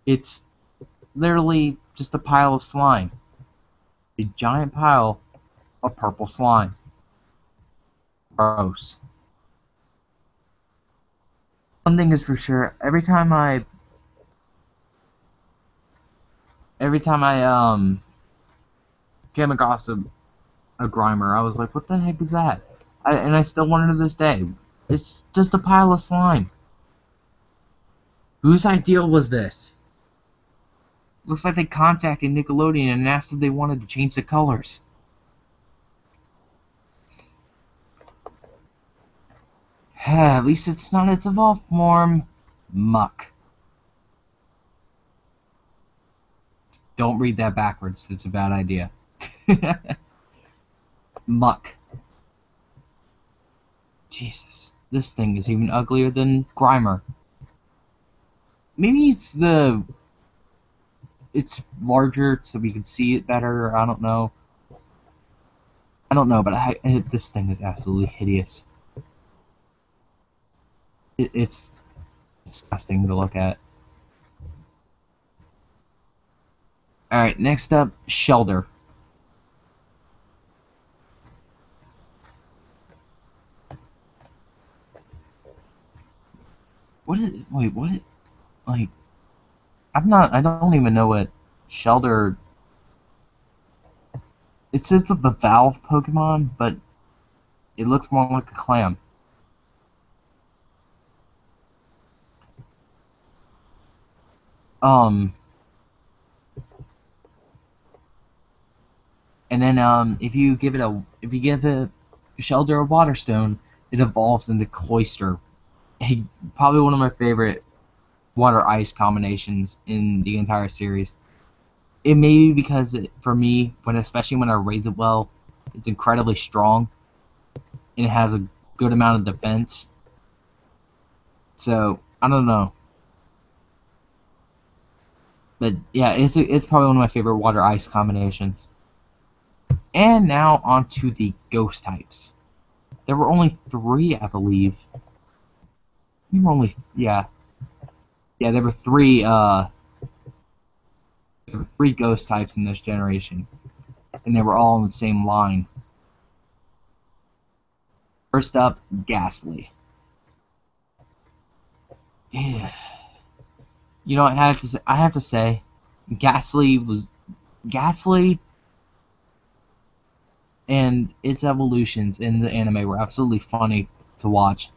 It's literally just a pile of slime. A giant pile of purple slime. Gross. One thing is for sure, every time I came across a Grimer, I was like, what the heck is that? And I still wonder to this day. It's just a pile of slime. Whose idea was this? Looks like they contacted Nickelodeon and asked if they wanted to change the colors. At least it's not its evolved form. Muck. Don't read that backwards. It's a bad idea. Muck. Jesus. This thing is even uglier than Grimer. Maybe it's larger so we can see it better. I don't know. But this thing is absolutely hideous. It's disgusting to look at. Alright, next up, Shelder. Wait, what? Like, I don't even know what Shelder. It says the Valve Pokemon, but it looks more like a clam. And then if you give it Shelder a Water Stone, it evolves into Cloyster. Probably one of my favorite water ice combinations in the entire series. It may be because for me, especially when I raise it well, it's incredibly strong and it has a good amount of defense. So I don't know, but yeah, it's probably one of my favorite water ice combinations. And now onto the ghost types. There were only 3, I believe. There were only there were 3 ghost types in this generation, and they were all in the same line. First up, Ghastly. Yeah. You know, I have to say, Ghastly and its evolutions in the anime were absolutely funny to watch.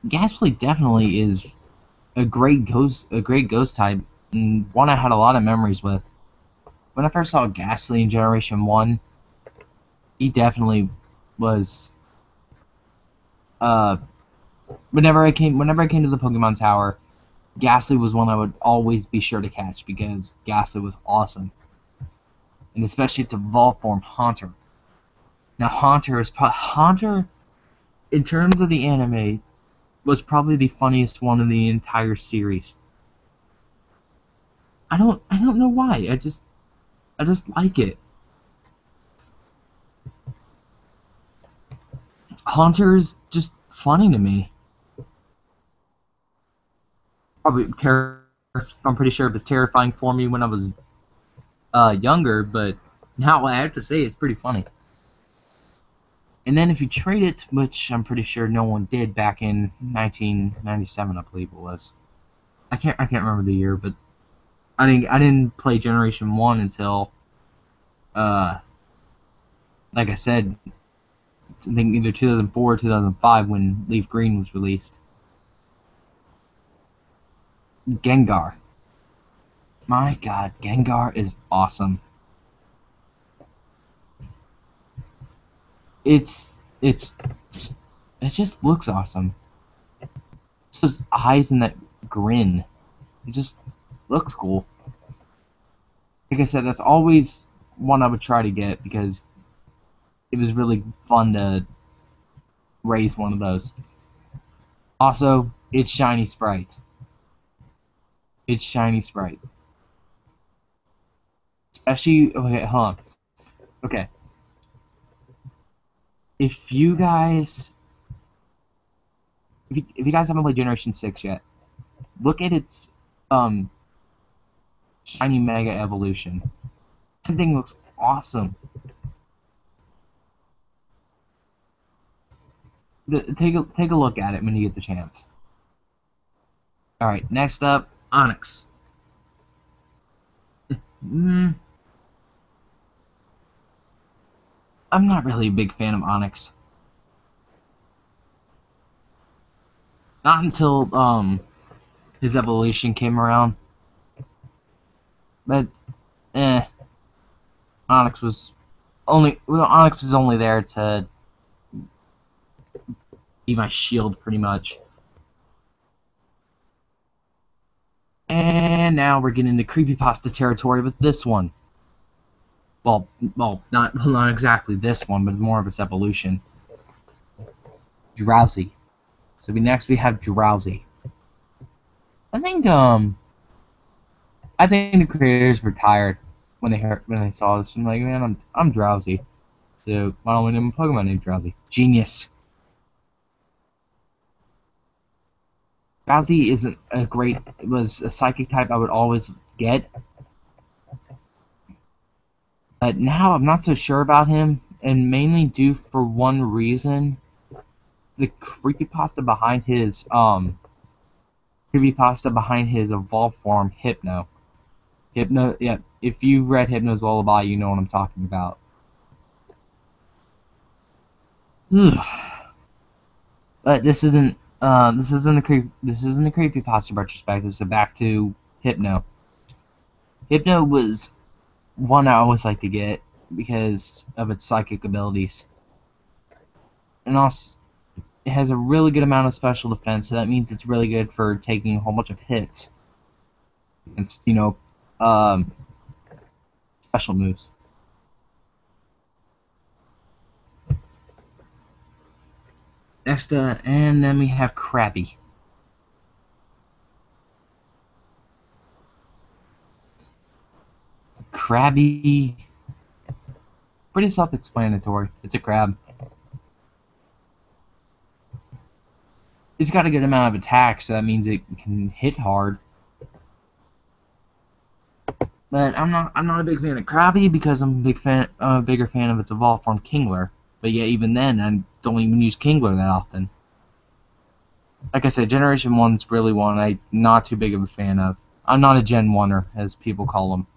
Ghastly definitely is a great ghost type, and one I had a lot of memories with. When I first saw Ghastly in Generation 1, he definitely was, uh, whenever I came to the Pokemon Tower, Ghastly was one I would always be sure to catch because Ghastly was awesome. And especially its evolved form, Haunter. Now, Haunter, in terms of the anime, was probably the funniest one in the entire series. I don't know why. I just like it. Haunter is just funny to me. Probably I'm pretty sure it was terrifying for me when I was younger, but now I have to say it's pretty funny. And then if you trade it, which I'm pretty sure no one did back in 1997, I believe it was. I can't remember the year, but I didn't play Generation 1 until uh like I said, I think either 2004 or 2005 when Leaf Green was released. Gengar. My god, Gengar is awesome. It's it's it just looks awesome. So his eyes and that grin. It just looks cool. Like I said, that's always one I would try to get because it was really fun to raise one of those. Also, it's Shiny Sprite. It's Shiny Sprite. Especially, okay, hold on. Okay. If you guys, if you guys haven't played Generation 6 yet, look at its, um, Shiny Mega Evolution. That thing looks awesome. Take a look at it when you get the chance. Alright, next up, Onyx. Mm, I'm not really a big fan of Onyx. Not until his evolution came around. But eh, Onyx was only there to be my shield pretty much. And now we're getting into creepypasta territory with this one. Not exactly this one, but more of its evolution. Drowsy. So next we have Drowsy. I think the creators were tired when they saw this. I'm like, man, I'm drowsy. So why don't we name a Pokemon named Drowsy? Genius. Drowsy isn't a great. It was a psychic type I would always get, but now I'm not so sure about him, and mainly due for one reason: the creepypasta behind his evolved form, Hypno. Hypno, yeah. If you've read Hypno's Lullaby, you know what I'm talking about. But this isn't a creepypasta retrospective. So back to Hypno. Hypno was one I always like to get because of its psychic abilities, and also it has a really good amount of special defense. So that means it's really good for taking a whole bunch of hits. It's special moves. Next, and then we have Krabby. Krabby, pretty self-explanatory. It's a crab. It's got a good amount of attack, so that means it can hit hard. But I'm not a big fan of Krabby because I'm a bigger fan of its evolved form Kingler. But yeah, even then, I don't even use Kingler that often. Like I said, Generation 1's really one I'm not too big of a fan of. I'm not a Gen 1er, as people call them.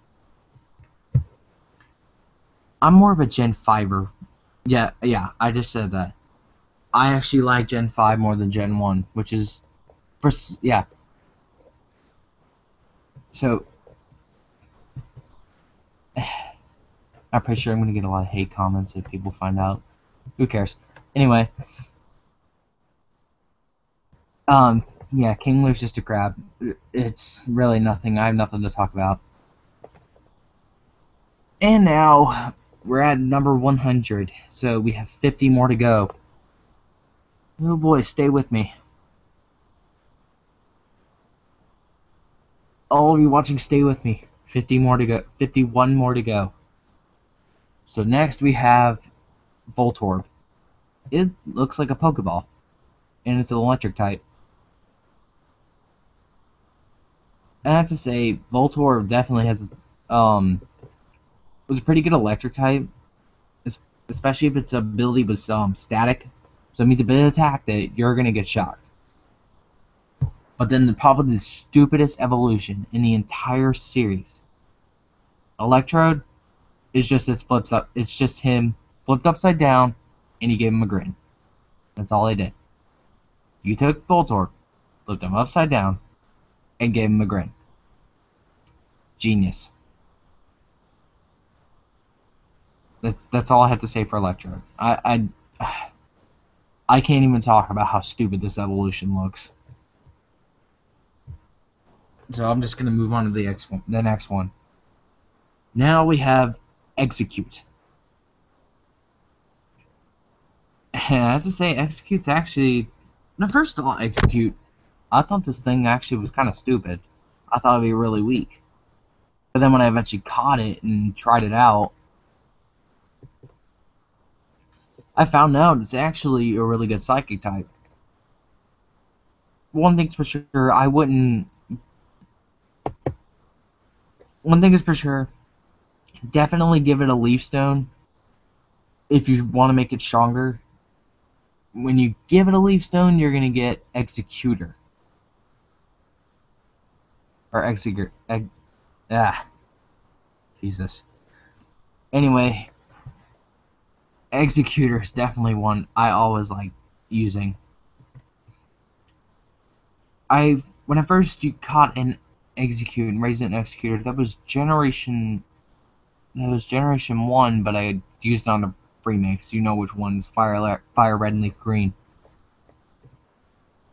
I'm more of a Gen 5er. Yeah, I just said that. I actually like Gen 5 more than Gen 1, which is, yeah. So, I'm pretty sure I'm gonna get a lot of hate comments if people find out. Who cares? Anyway, um, yeah, King Lear's just a crab. It's really nothing. I have nothing to talk about. And now we're at number 100, so we have 50 more to go. Oh boy, stay with me. All of you watching, stay with me. 50 more to go. 51 more to go. So next we have Voltorb. It looks like a Pokeball, and it's an electric type. I have to say, Voltorb definitely has was a pretty good electric type, especially if its ability was static. So it means a bit of attack that you're gonna get shocked. But then probably the stupidest evolution in the entire series, Electrode, is just its flips up. It's just him flipped upside down, and you gave him a grin. That's all they did. You took Voltorb, flipped him upside down, and gave him a grin. Genius. That's all I have to say for Electrode. I can't even talk about how stupid this evolution looks. So I'm just gonna move on to the next one. Now we have Execute. And I have to say, Execute's actually. No, first of all, Execute. I thought this thing actually was kind of stupid. I thought it'd be really weak. But then when I eventually caught it and tried it out, I found out it's actually a really good psychic type. One thing's for sure, I wouldn't. One thing is for sure, definitely give it a Leaf Stone if you want to make it stronger. When you give it a Leaf Stone, you're gonna get Executor. Or Executor. Jesus. Anyway, Executor is definitely one I always like using. When I first caught an Execute and raised an Executor, that was generation 1, but I used it on the free mix. You know which one's Fire Red and Leaf Green.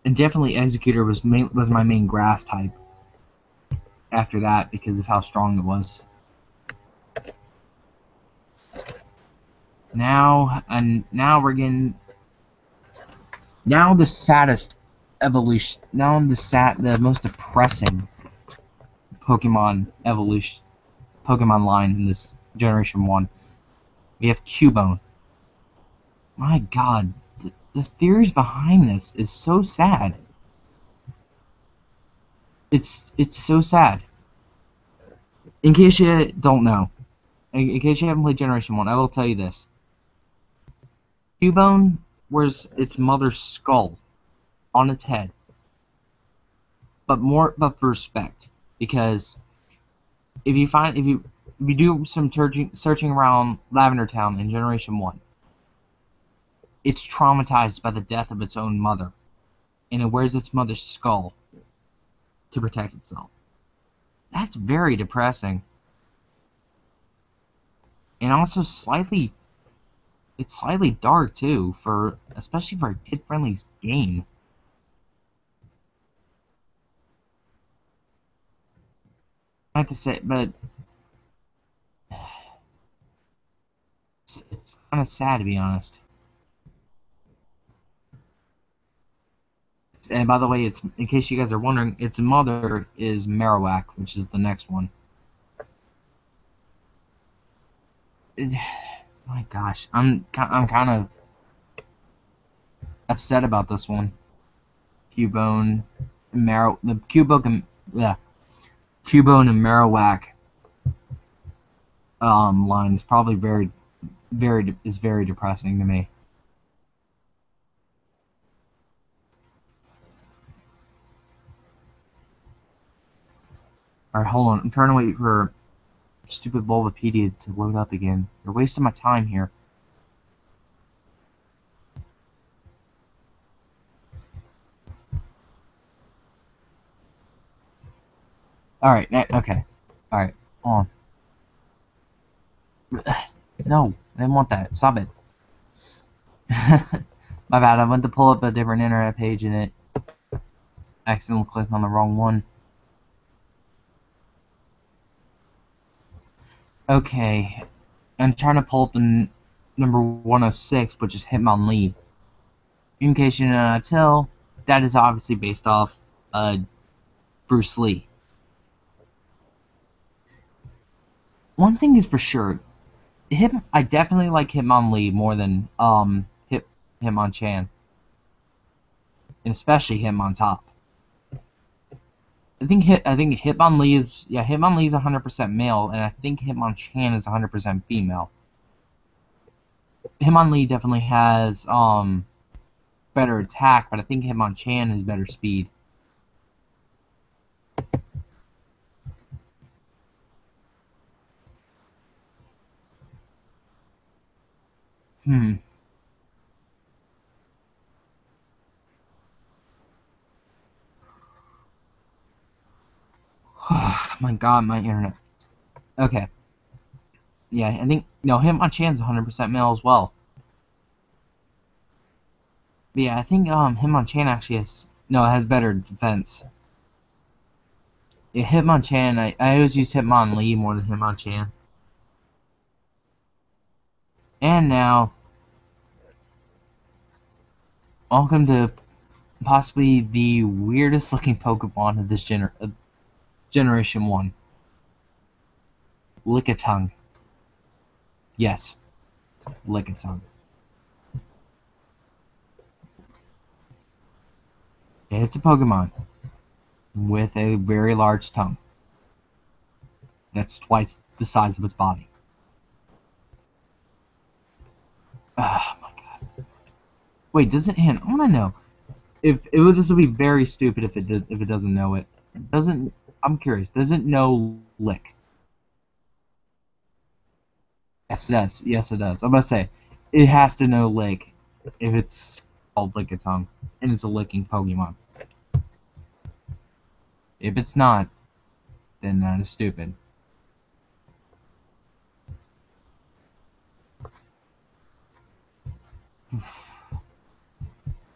And definitely Executor was my main grass type after that because of how strong it was. Now we're getting the saddest evolution. Now the most depressing Pokemon line in this generation 1. We have Cubone. My God, the theories behind this is so sad. It's so sad. In case you don't know, in case you haven't played Generation 1, I will tell you this. Cubone wears its mother's skull on its head, but for respect, because if you do some searching around Lavender Town in Generation 1, it's traumatized by the death of its own mother, and it wears its mother's skull to protect itself. That's very depressing. And also it's slightly dark too, especially for a kid-friendly game. I have to say, but it's kind of sad to be honest. And by the way, it's in case you guys are wondering, its mother is Marowak, which is the next one. My gosh, I'm kind of upset about this one. Cubone, Cubone and Marowak line is probably very depressing to me. Alright, hold on. I'm trying to wait for stupid Bulbapedia to load up again. You're wasting my time here. Alright, okay. Alright, on. No, I didn't want that. Stop it. My bad, I went to pull up a different internet page and it accidentally clicked on the wrong one. Okay, I'm trying to pull up the number 106, which is Hitmonlee. In case you did not tell, that is obviously based off Bruce Lee. One thing is for sure, I definitely like Hitmonlee more than Hitmonchan, and especially Hitmontop. I think Hitmonlee is Hitmonlee is 100% male, and I think Hitmonchan is 100% female. Hitmonlee definitely has better attack, but I think Hitmonchan has better speed. Hmm. My God, my internet. Okay. Yeah, I think no, Hitmonchan's 100% male as well. But yeah, I think Hitmonchan actually has better defense. Yeah, Hitmonchan, I always use Hitmonlee more than Hitmonchan. And now, welcome to possibly the weirdest looking Pokemon of this Generation 1. Lickitung. Yes, Lickitung. It's a Pokemon with a very large tongue. That's twice the size of its body. Oh my God. Wait, does it hint? I want to know. This would be very stupid if it doesn't know it. Doesn't I'm curious. Does it know lick? Yes, it does. Yes, it does. I'm gonna say it has to know lick if it's called Lickitung and it's a licking Pokemon. If it's not, then that is stupid.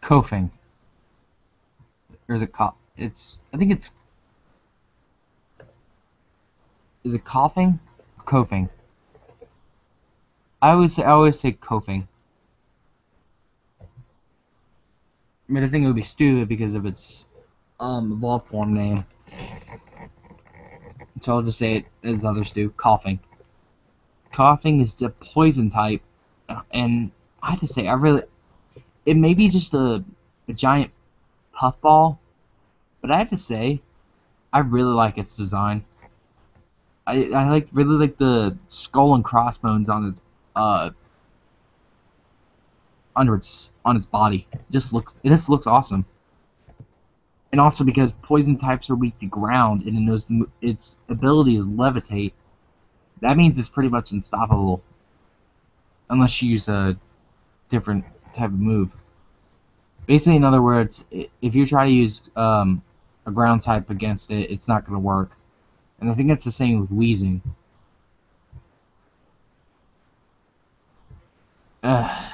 Coughing. Or is it cough? I think it's. Is it coughing? Coughing. I always say coughing. I mean, I think it would be stupid because of its evolved form name. So I'll just say it as others do. Coughing. Coughing is the poison type, and I have to say, it may be just a giant puffball, but I have to say, I really like its design. I really like the skull and crossbones on its on its body. It just looks awesome. And also because poison types are weak to ground, and it knows its ability is levitate. That means it's pretty much unstoppable, unless you use a different type of move. Basically, in other words, if you try to use a ground type against it, it's not going to work. And I think that's the same with Wheezing. Uh,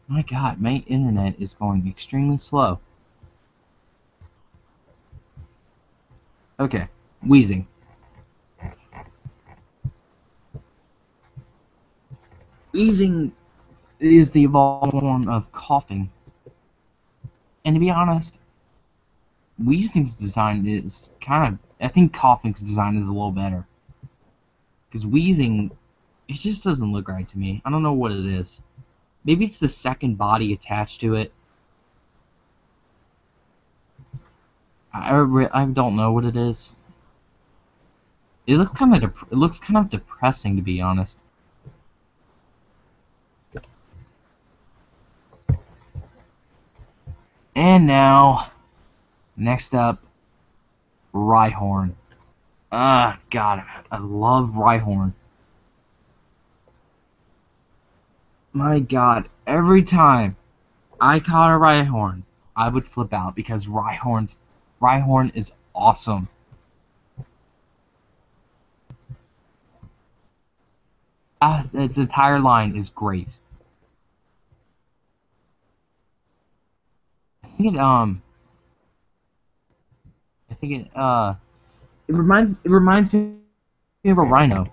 my God, my internet is going extremely slow. Okay, Wheezing. Wheezing is the evolved form of coughing. And to be honest, Wheezing's design is kind of. I think coughing's design is a little better. Because Wheezing, it just doesn't look right to me. I don't know what it is. Maybe it's the second body attached to it. I don't know what it is. It looks kind of depressing, to be honest. And now, next up, Rhyhorn. Ah, God, I love Rhyhorn. My god, every time I caught a Rhyhorn, I would flip out because Rhyhorn is awesome. The entire line is great. I think it reminds me of a Rhino,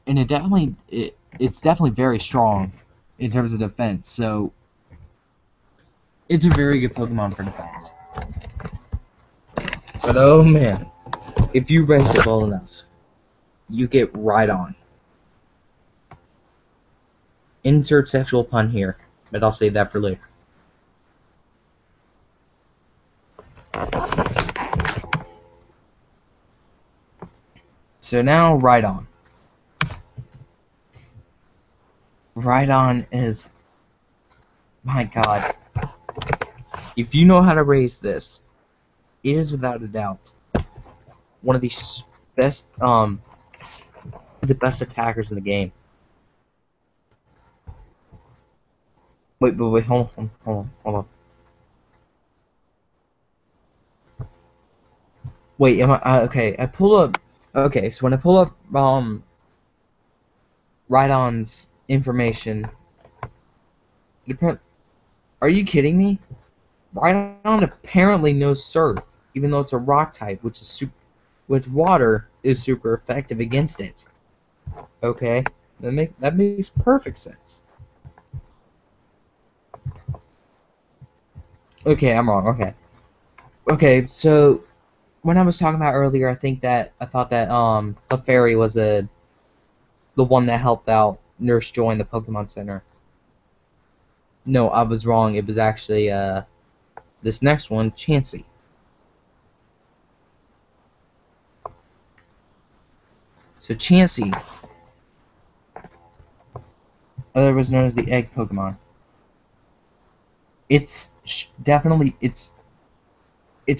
and it's definitely very strong in terms of defense. So it's a very good Pokemon for defense. But oh man, if you raise it well enough, you get right on. Insert sexual pun here, but I'll save that for later. So now, right on. Right on is, my god. If you know how to raise this, it is without a doubt one of the best, the best attackers in the game. Wait, hold on. Wait, am I, okay, I pull up, okay, so when I pull up, Rhydon's information, are you kidding me? Rhydon apparently knows Surf, even though it's a rock type, which water is super effective against it. Okay, that makes perfect sense. Okay, I'm wrong. Okay. So when I was talking about earlier, I thought that the fairy was the one that helped out Nurse Joy in the Pokemon Center. No, I was wrong. It was actually this next one, Chansey. So Chansey, otherwise known as the Egg Pokemon, definitely it's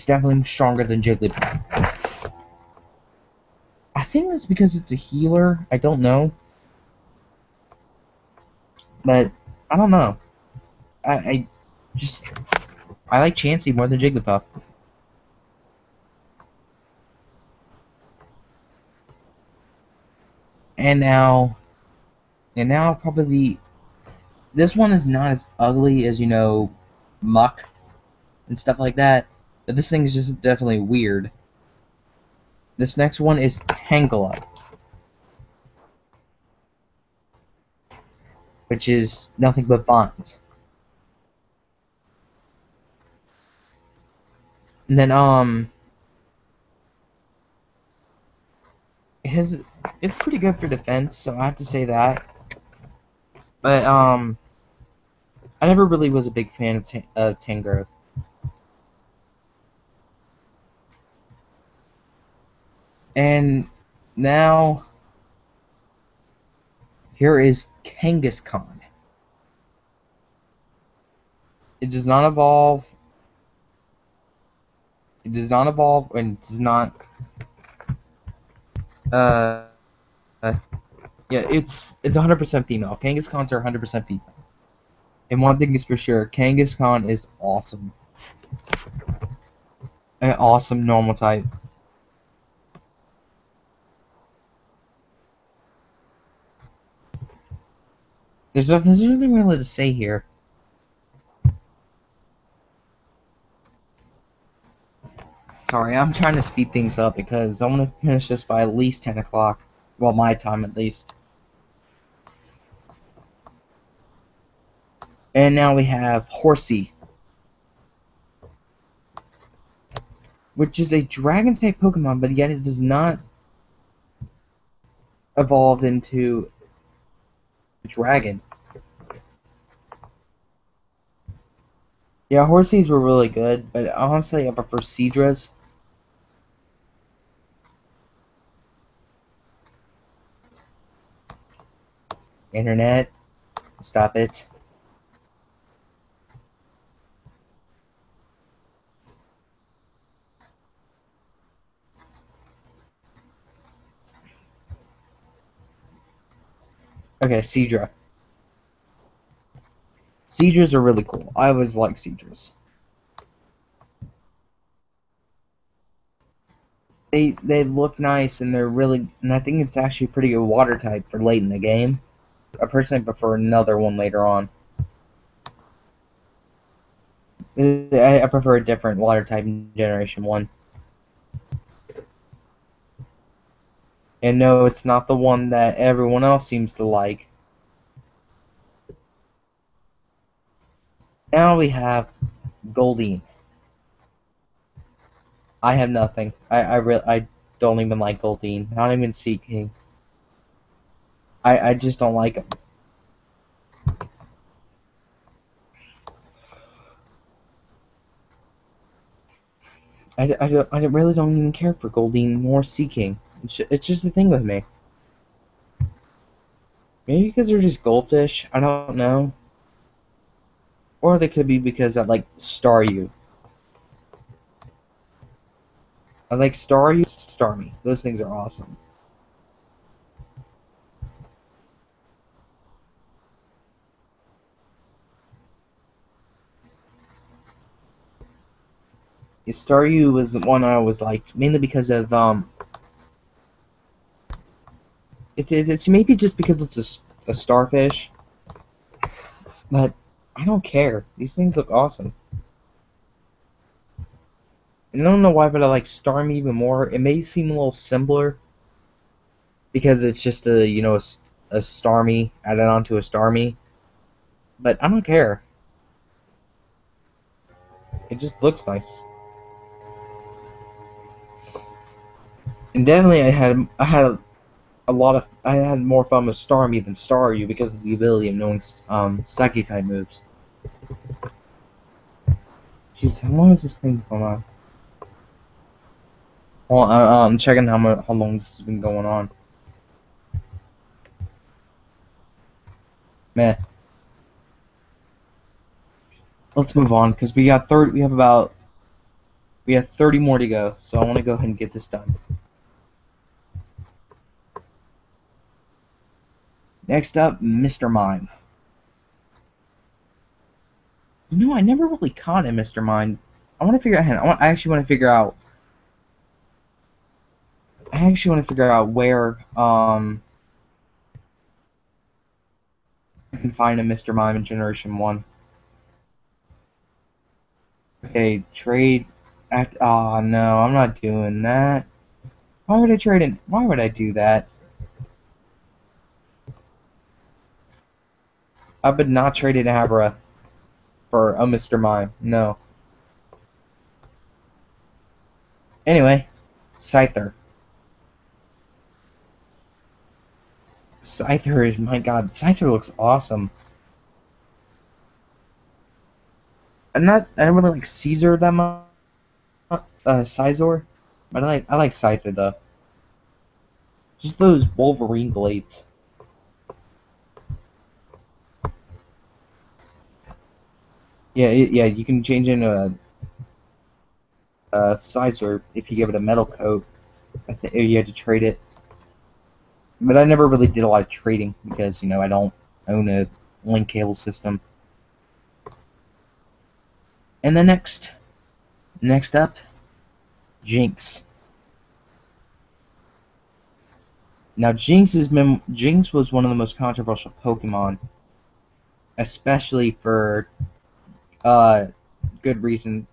definitely stronger than Jigglypuff. I think that's because it's a healer. I don't know, but I don't know. I just I like Chansey more than Jigglypuff. And now probably this one is not as ugly as Muck and stuff like that. But this thing is just definitely weird. This next one is Tangela, which is nothing but bonds. And then his it's pretty good for defense, so I have to say that. But I never really was a big fan of Tangrowth. And now here is Kangaskhan. It does not evolve. It does not evolve and does not. Uh, uh yeah, it's 100% female. Kangaskhan's are 100% female. And one thing is for sure, Kangaskhan is awesome. An awesome normal type. There's nothing really to say here. Sorry, I'm trying to speed things up because I want to finish this by at least 10 o'clock. Well, my time at least. And now we have Horsey, which is a dragon type Pokemon, but yet it does not evolve into a dragon. Yeah, Horseys were really good, but honestly, I prefer Seadras. Internet, stop it. Okay, Seadra. Seadras are really cool. I always like Seadras. They look nice and they're really, and I think it's actually a pretty good water type for late in the game. I personally prefer another one later on. I prefer a different water type in Generation 1. And no, it's not the one that everyone else seems to like. Now we have Goldeen. I have nothing. I don't even like Goldeen. Not even Seeking. I just don't like him. I really don't even care for Goldeen nor Seeking. It's just a thing with me. Maybe because they're just goldfish. I don't know. Or they could be because I like Staryu. I like Staryu, Starmie. Those things are awesome. Yeah, Staryu was the one I always liked, mainly because of it's maybe just because it's a starfish, but I don't care. These things look awesome. And I don't know why, but I like Starmie even more. It may seem a little simpler because it's just a Starmie added onto a Starmie, but I don't care. It just looks nice. And definitely, I had more fun with Starmie than Staryu because of the ability of knowing Psychic type moves. Jeez, how long is this thing going on? Well, I'm checking how long this has been going on. Meh. Let's move on because we have 30 more to go, so I want to go ahead and get this done. Next up, Mr. Mime. I never really caught a Mr. Mime. I actually want to figure out. I actually want to figure out where I can find a Mr. Mime in Generation 1. Okay, trade. Oh no, I'm not doing that. Why would I trade it? Why would I do that? I would not trade an Abra for a Mr. Mime. No. Anyway, Scyther. Scyther is, my god, Scyther looks awesome. I don't really like Caesar that much, Scizor, but I like Scyther though. Just those Wolverine blades. Yeah, you can change into a Scizor if you give it a metal coat. I think you had to trade it, but I never really did a lot of trading because I don't own a link cable system. And the next up, Jinx. Now Jinx was one of the most controversial Pokemon, especially for good reason.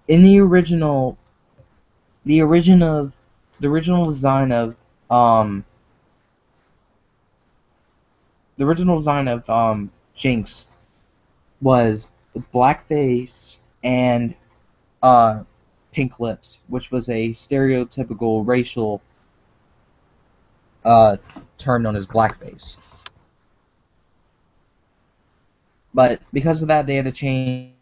In the origin of the original design of um Jinx was black face and uh pink lips, which was a stereotypical racial uh term known as blackface. But because of that, they had to change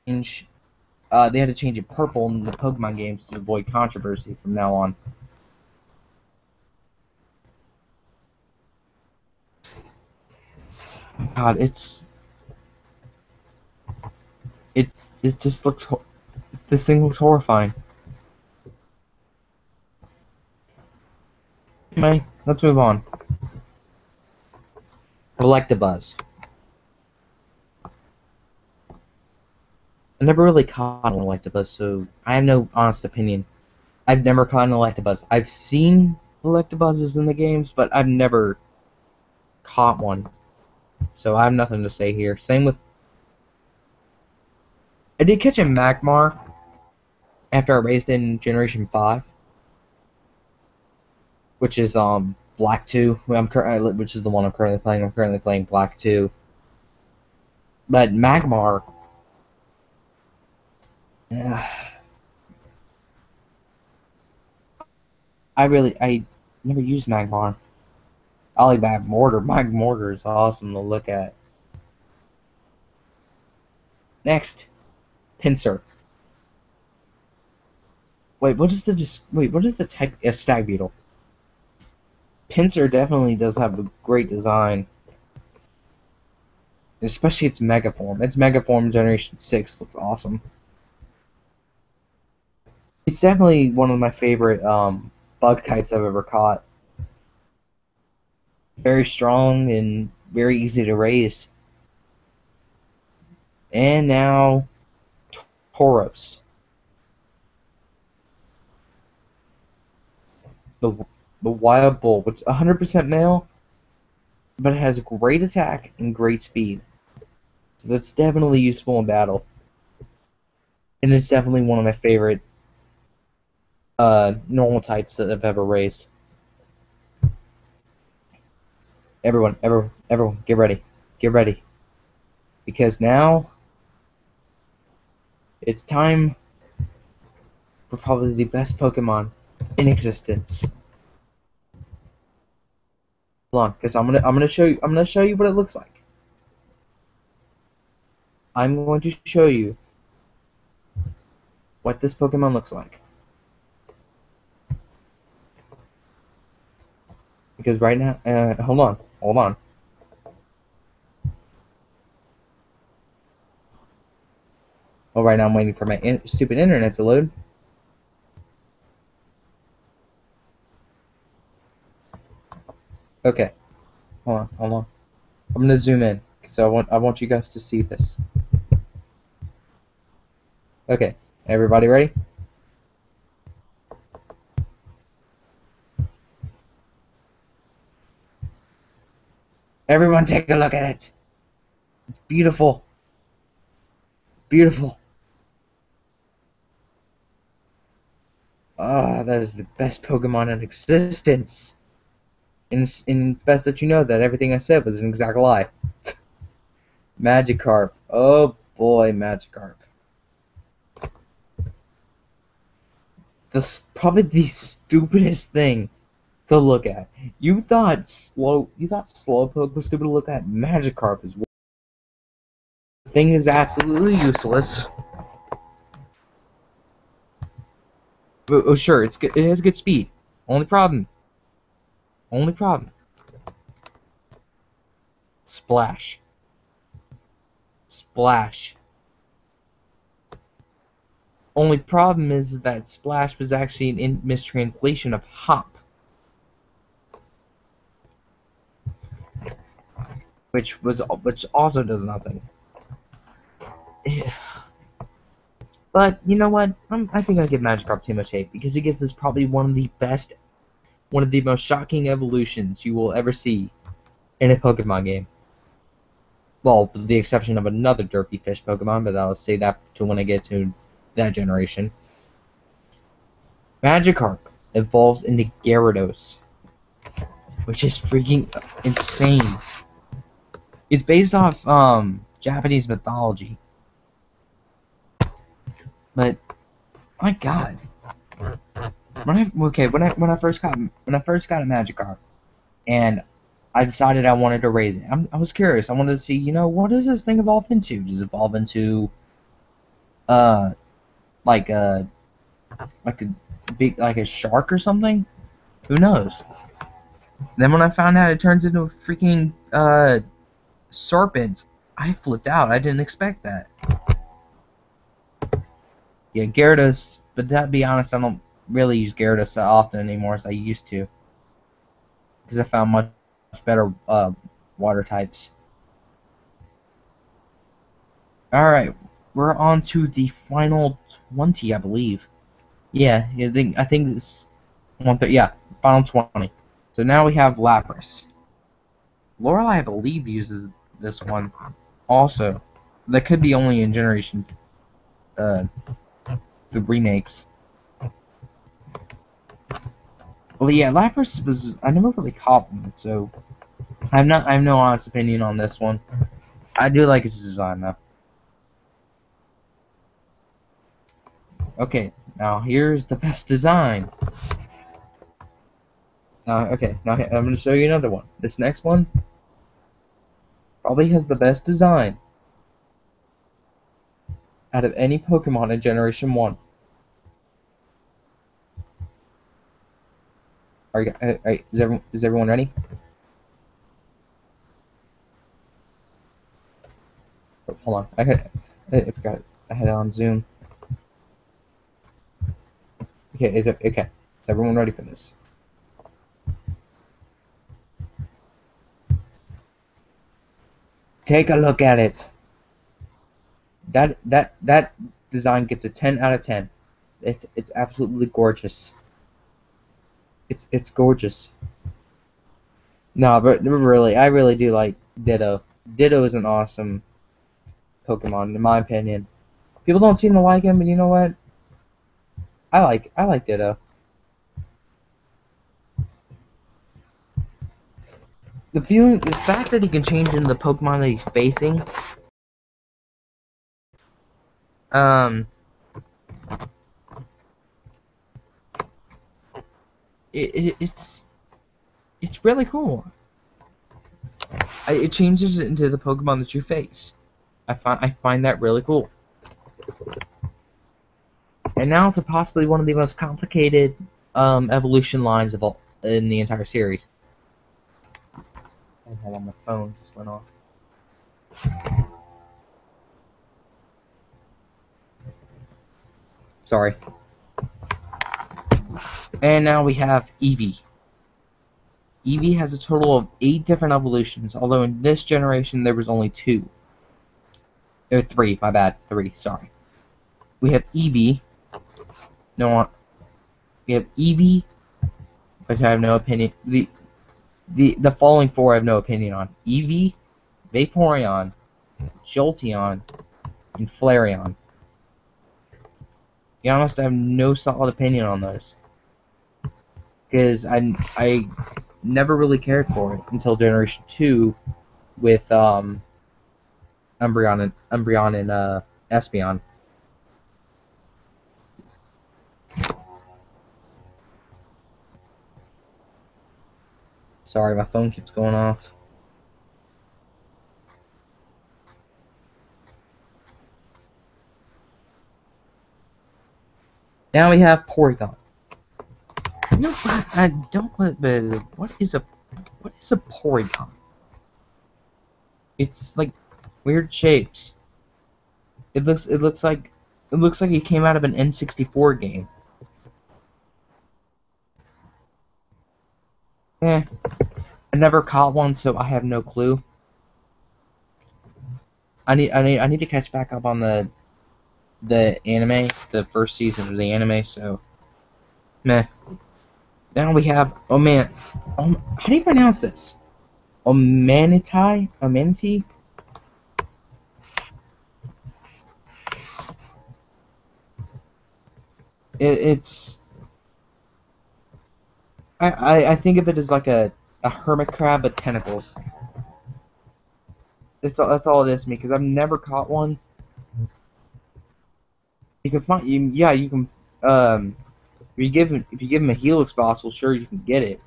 it purple in the Pokemon games to avoid controversy from now on. God, it just looks this thing looks horrifying. Anyway, let's move on. Electabuzz. I never really caught an Electabuzz, so I have no honest opinion. I've never caught an Electabuzz. I've seen Electabuzzes in the games, but I've never caught one. So I have nothing to say here. Same with... I did catch a Magmar after I raised it in Generation 5. Which is Black 2, which is the one I'm currently playing. I'm currently playing Black 2. But Magmar... I never used Magmar. I like Magmortar. Magmortar is awesome to look at. Next, Pinsir. Wait, what is the type? A Stag Beetle. Pinsir definitely does have a great design. Especially its Mega Form. Its Mega Form Generation 6 looks awesome. It's definitely one of my favorite bug types I've ever caught. Very strong and very easy to raise. And now, Tauros. The Wild Bull, which is 100% male, but it has great attack and great speed. So that's definitely useful in battle. And it's definitely one of my favorite normal types that I've ever raised. Everyone, get ready. Get ready. Because now, it's time for probably the best Pokemon in existence. Hold on, because I'm gonna show you what it looks like. I'm going to show you what this Pokemon looks like. Because right now, hold on. Oh, right now I'm waiting for my stupid internet to load. Okay, hold on. I'm gonna zoom in because I want you guys to see this. Okay, everybody ready? Everyone take a look at it. It's beautiful. It's beautiful. Ah, that is the best Pokemon in existence. And it's best that you know that everything I said was an exact lie. Magikarp. Oh boy, Magikarp. Probably the stupidest thing to look at. You thought Slowpoke was stupid to look at. Magikarp is. The thing is absolutely useless. Oh sure, it has good speed. Only problem. Splash. Only problem is that Splash was actually an mistranslation of Hop, which also does nothing. But you know what? I think I give Magikarp too much hate because it gives us probably one of the most shocking evolutions you will ever see in a Pokemon game. Well, with the exception of another Derpy Fish Pokemon, but I'll say that to when I get to that generation. Magikarp evolves into Gyarados, which is freaking insane. It's based off Japanese mythology, but my God, when I first got a Magikarp, and I decided I wanted to raise it. I was curious. I wanted to see, what does this thing evolve into? Does it evolve into uh like a like a shark or something? Who knows? Then when I found out it turns into a freaking serpent, I flipped out. I didn't expect that. Yeah, Gyarados, but to be honest, I don't really use Gyarados so often anymore as I used to. Because I found much better water types. Alright, we're on to the final 20, I believe. Yeah, I think this yeah, final 20. So now we have Lapras. Lorelei, I believe, uses this one also. That could be only in Generation uh the remakes. Well, yeah, Lapras was I never really caught one, so I have no honest opinion on this one. I do like its design though. Okay, now here's the best design. Okay, now I'm going to show you another one. This next one probably has the best design out of any Pokemon in Generation 1. Is everyone ready? Oh, hold on, I forgot I had it on Zoom. Okay? Is everyone ready for this? Take a look at it. That design gets a 10 out of 10. It's absolutely gorgeous. It's gorgeous. No, but really, I really do like Ditto. Ditto is an awesome Pokemon, in my opinion. People don't seem to like him, but you know what? I like Ditto. The fact that he can change into the Pokemon that he's facing, um, it's really cool. It changes into the Pokemon that you face. I find that really cool. And now to possibly one of the most complicated evolution lines of all in the entire series. And hold on, my phone just went off. Sorry. And now we have Eevee. Eevee has a total of 8 different evolutions, although in this generation there was only 2. Or 3, my bad. 3, sorry. We have Eevee. No, we have Eevee, which I have no opinion. The following 4 I have no opinion on: Eevee, Vaporeon, Jolteon, and Flareon. To be honest, I have no solid opinion on those because I never really cared for it until Generation 2 with Umbreon and Espeon. Sorry, my phone keeps going off. Now we have Porygon. No, I don't. But what is a Porygon? It's like weird shapes. It looks like it came out of an N64 game. Eh, I never caught one, so I have no clue. I need to catch back up on the anime, the first season of the anime. So, meh. Now we have how do you pronounce this? Omanity? It's I think of it as like a hermit crab with tentacles. That's all it is to me because I've never caught one. You can find you can if you give him a Helix fossil, sure you can get it.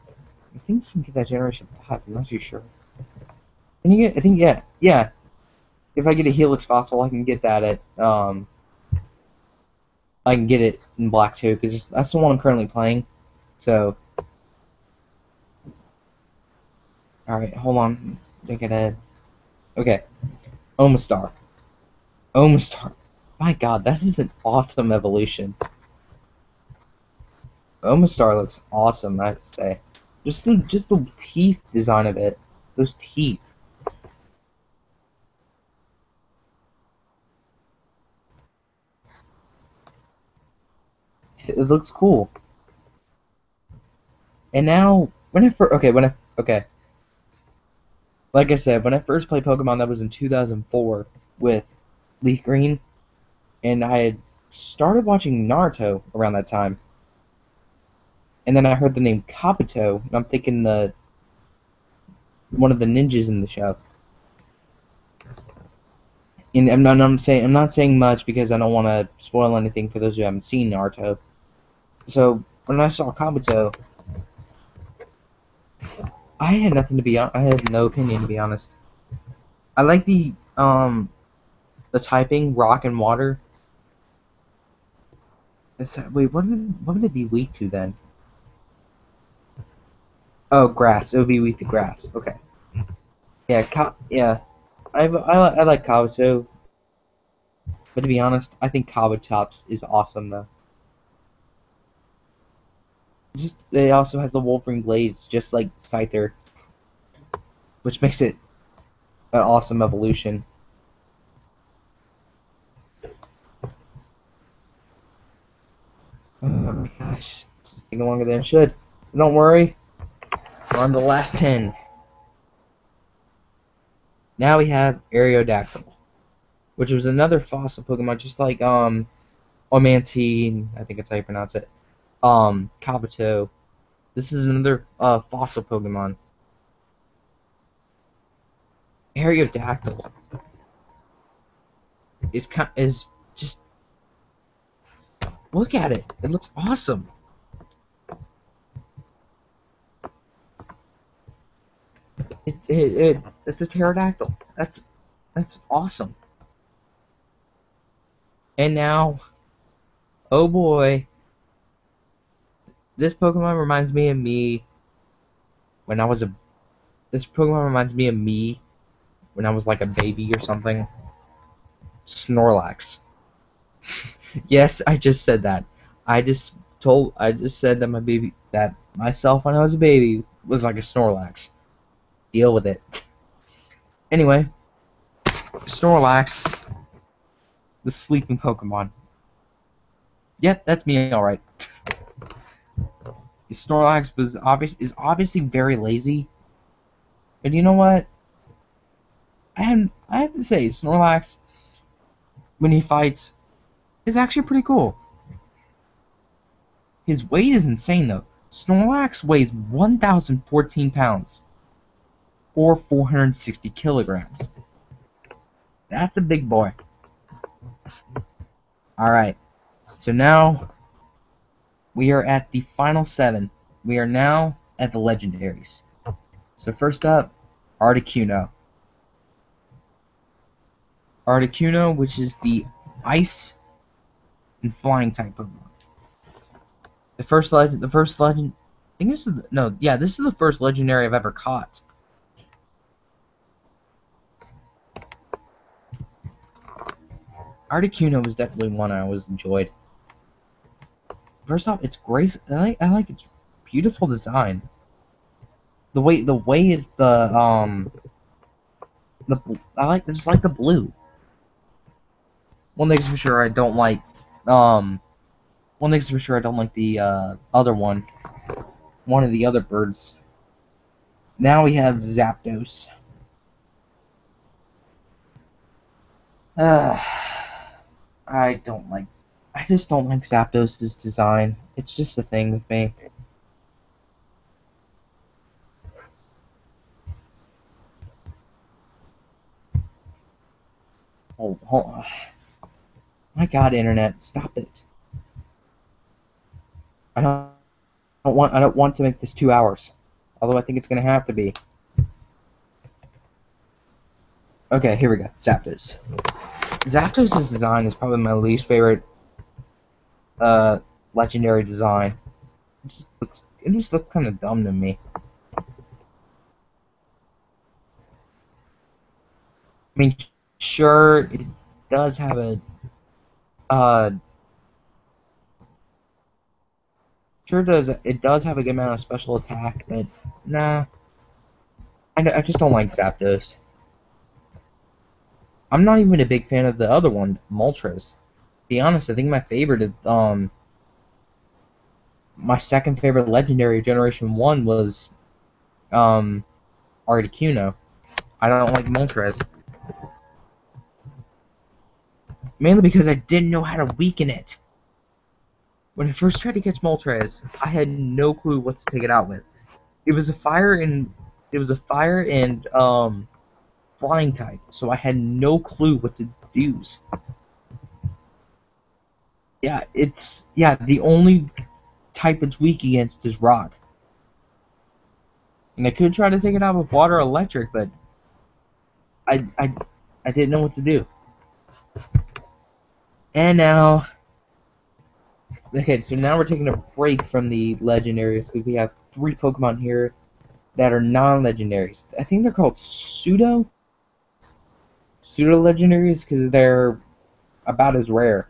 I think you can get that Generation 5. I'm not too sure. Can you get? I think yeah. If I get a Helix fossil, I can get that at I can get it in black too because that's the one I'm currently playing. So, all right, hold on. I gotta. Okay, Omastar. Omastar. My God, that is an awesome evolution. Omastar looks awesome, I have to say. Just the teeth design of it. Those teeth. It looks cool. And now, okay, like I said, when I first played Pokemon, that was in 2004 with Leaf Green, and I had started watching Naruto around that time. And then I heard the name Kabuto, and I'm thinking the one of the ninjas in the show. And I'm not saying much because I don't want to spoil anything for those who haven't seen Naruto. So when I saw Kabuto, I had no opinion, to be honest. I like the typing rock and water. Wait, what would it be weak to then? Oh, grass. It would be weak to grass. Okay. Yeah, yeah. I like Kabuto, but to be honest, I think Kabutops is awesome though. Just it also has the Wolverine blades, just like Scyther, which makes it an awesome evolution. Oh my gosh, it's taking longer than it should. But don't worry, we're on the last 10. Now we have Aerodactyl, which was another fossil Pokemon, just like Omanti, I think that's how you pronounce it. Kabuto. This is another fossil Pokemon. Aerodactyl is just look at it. It looks awesome. It's a pterodactyl. That's awesome. And now, oh boy, this Pokemon reminds me of me when I was a. This Pokemon reminds me of me when I was like a baby or something. Snorlax. Yes, I just said that. I just said that myself when I was a baby was like a Snorlax. Deal with it. Anyway, Snorlax, the sleeping Pokemon. Yep, that's me, alright. Snorlax is obviously very lazy. And you know what? I have to say, Snorlax, when he fights, is actually pretty cool. His weight is insane though. Snorlax weighs 1,014 pounds, or 460 kilograms. That's a big boy. Alright, so now we are at the final 7. We are now at the legendaries. So first up, Articuno. Articuno, which is the ice and flying type Pokemon. The first legend. I think this is no, yeah, this is the first legendary I've ever caught. Articuno was definitely one I always enjoyed. First off, it's grace. I like its beautiful design. The way I just like the blue. One thing's for sure I don't like one thing's for sure I don't like the other one. One of the other birds. Now we have Zapdos. Uh, I don't like. I just don't like Zapdos' design. It's just a thing with me. Hold on. My God, internet, stop it. I don't want to make this 2 hours. Although I think it's gonna have to be. Okay, here we go. Zapdos. Zapdos' design is probably my least favorite legendary design. It just looks kind of dumb to me. I mean, sure, it does have a uh it does have a good amount of special attack, but nah, I just don't like Zapdos. I'm not even a big fan of the other one, Moltres. To be honest, I think my favorite is my second favorite legendary Generation 1 was Articuno. I don't like Moltres. Mainly because I didn't know how to weaken it. When I first tried to catch Moltres, I had no clue what to take it out with. It was a fire and flying type, so I had no clue what to use. The only type it's weak against is rock. And I could try to take it out with water or electric, but I I I didn't know what to do. And now, okay, so now we're taking a break from the legendaries because we have 3 Pokemon here that are non-legendaries. I think they're called pseudo-legendaries because they're about as rare.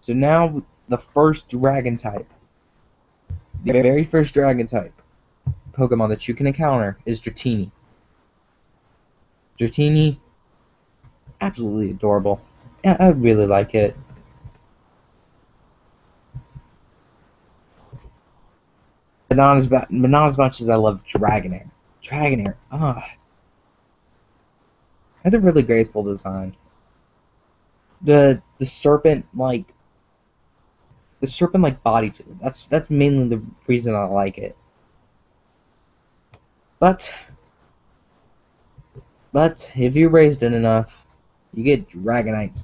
So now the first dragon type, the very first dragon type Pokemon that you can encounter is Dratini. Dratini, absolutely adorable. I really like it. But not as much as I love Dragonair. Dragonair, has a really graceful design. The serpent like body to it. That's mainly the reason I like it. But if you raised it enough, you get Dragonite.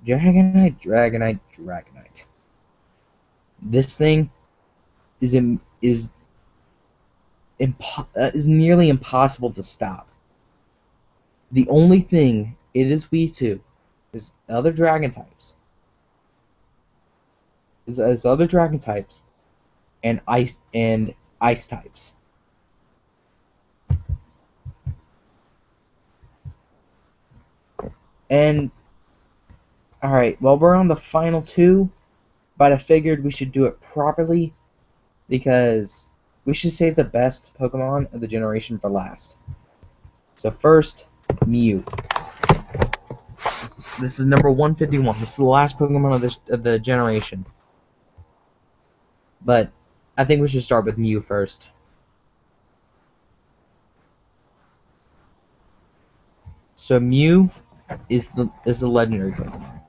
Dragonite, Dragonite, Dragonite. This thing is is nearly impossible to stop. The only thing it is weak to is other dragon types. Is other dragon types and ice types. And alright, well we're on the final 2, but I figured we should do it properly because we should save the best Pokemon of the generation for last. So first, Mew. This is number 151. This is the last Pokemon of the generation. But I think we should start with Mew first. So Mew is the legendary Pokemon.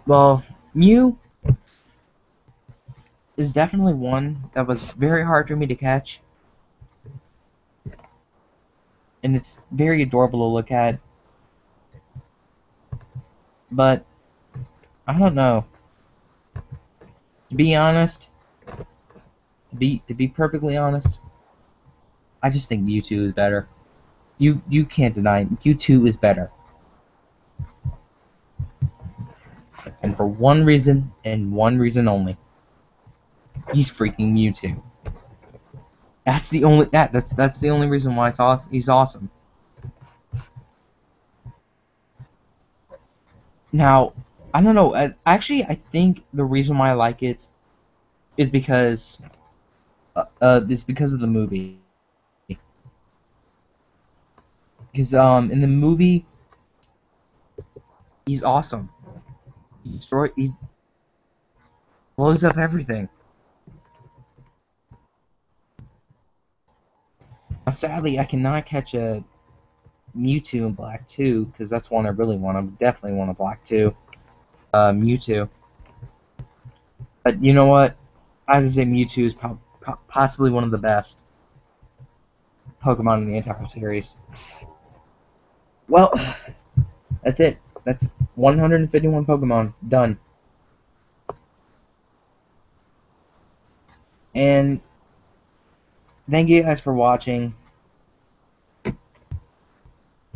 Well, Mew is definitely one that was very hard for me to catch. And it's very adorable to look at. But I don't know. To be honest, to be perfectly honest, I just think Mewtwo is better. You can't deny it. Mewtwo is better. And for one reason and one reason only. He's freaking Mewtwo. That's the only reason why he's awesome. Now, I don't know. Actually, I think the reason why I like it is because of the movie. Because in the movie, he's awesome. He blows up everything. Now, sadly, I cannot catch a Mewtwo in Black 2 because that's one I really want. I definitely want a Black 2 Mewtwo. But you know what? I have to say Mewtwo is possibly one of the best Pokemon in the entire series. Well, that's it. That's 151 Pokemon done. And thank you guys for watching.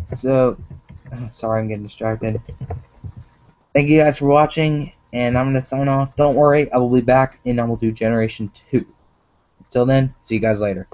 So, sorry, I'm getting distracted. Thank you guys for watching, and I'm going to sign off. Don't worry, I will be back, and I will do Generation 2. Until then, see you guys later.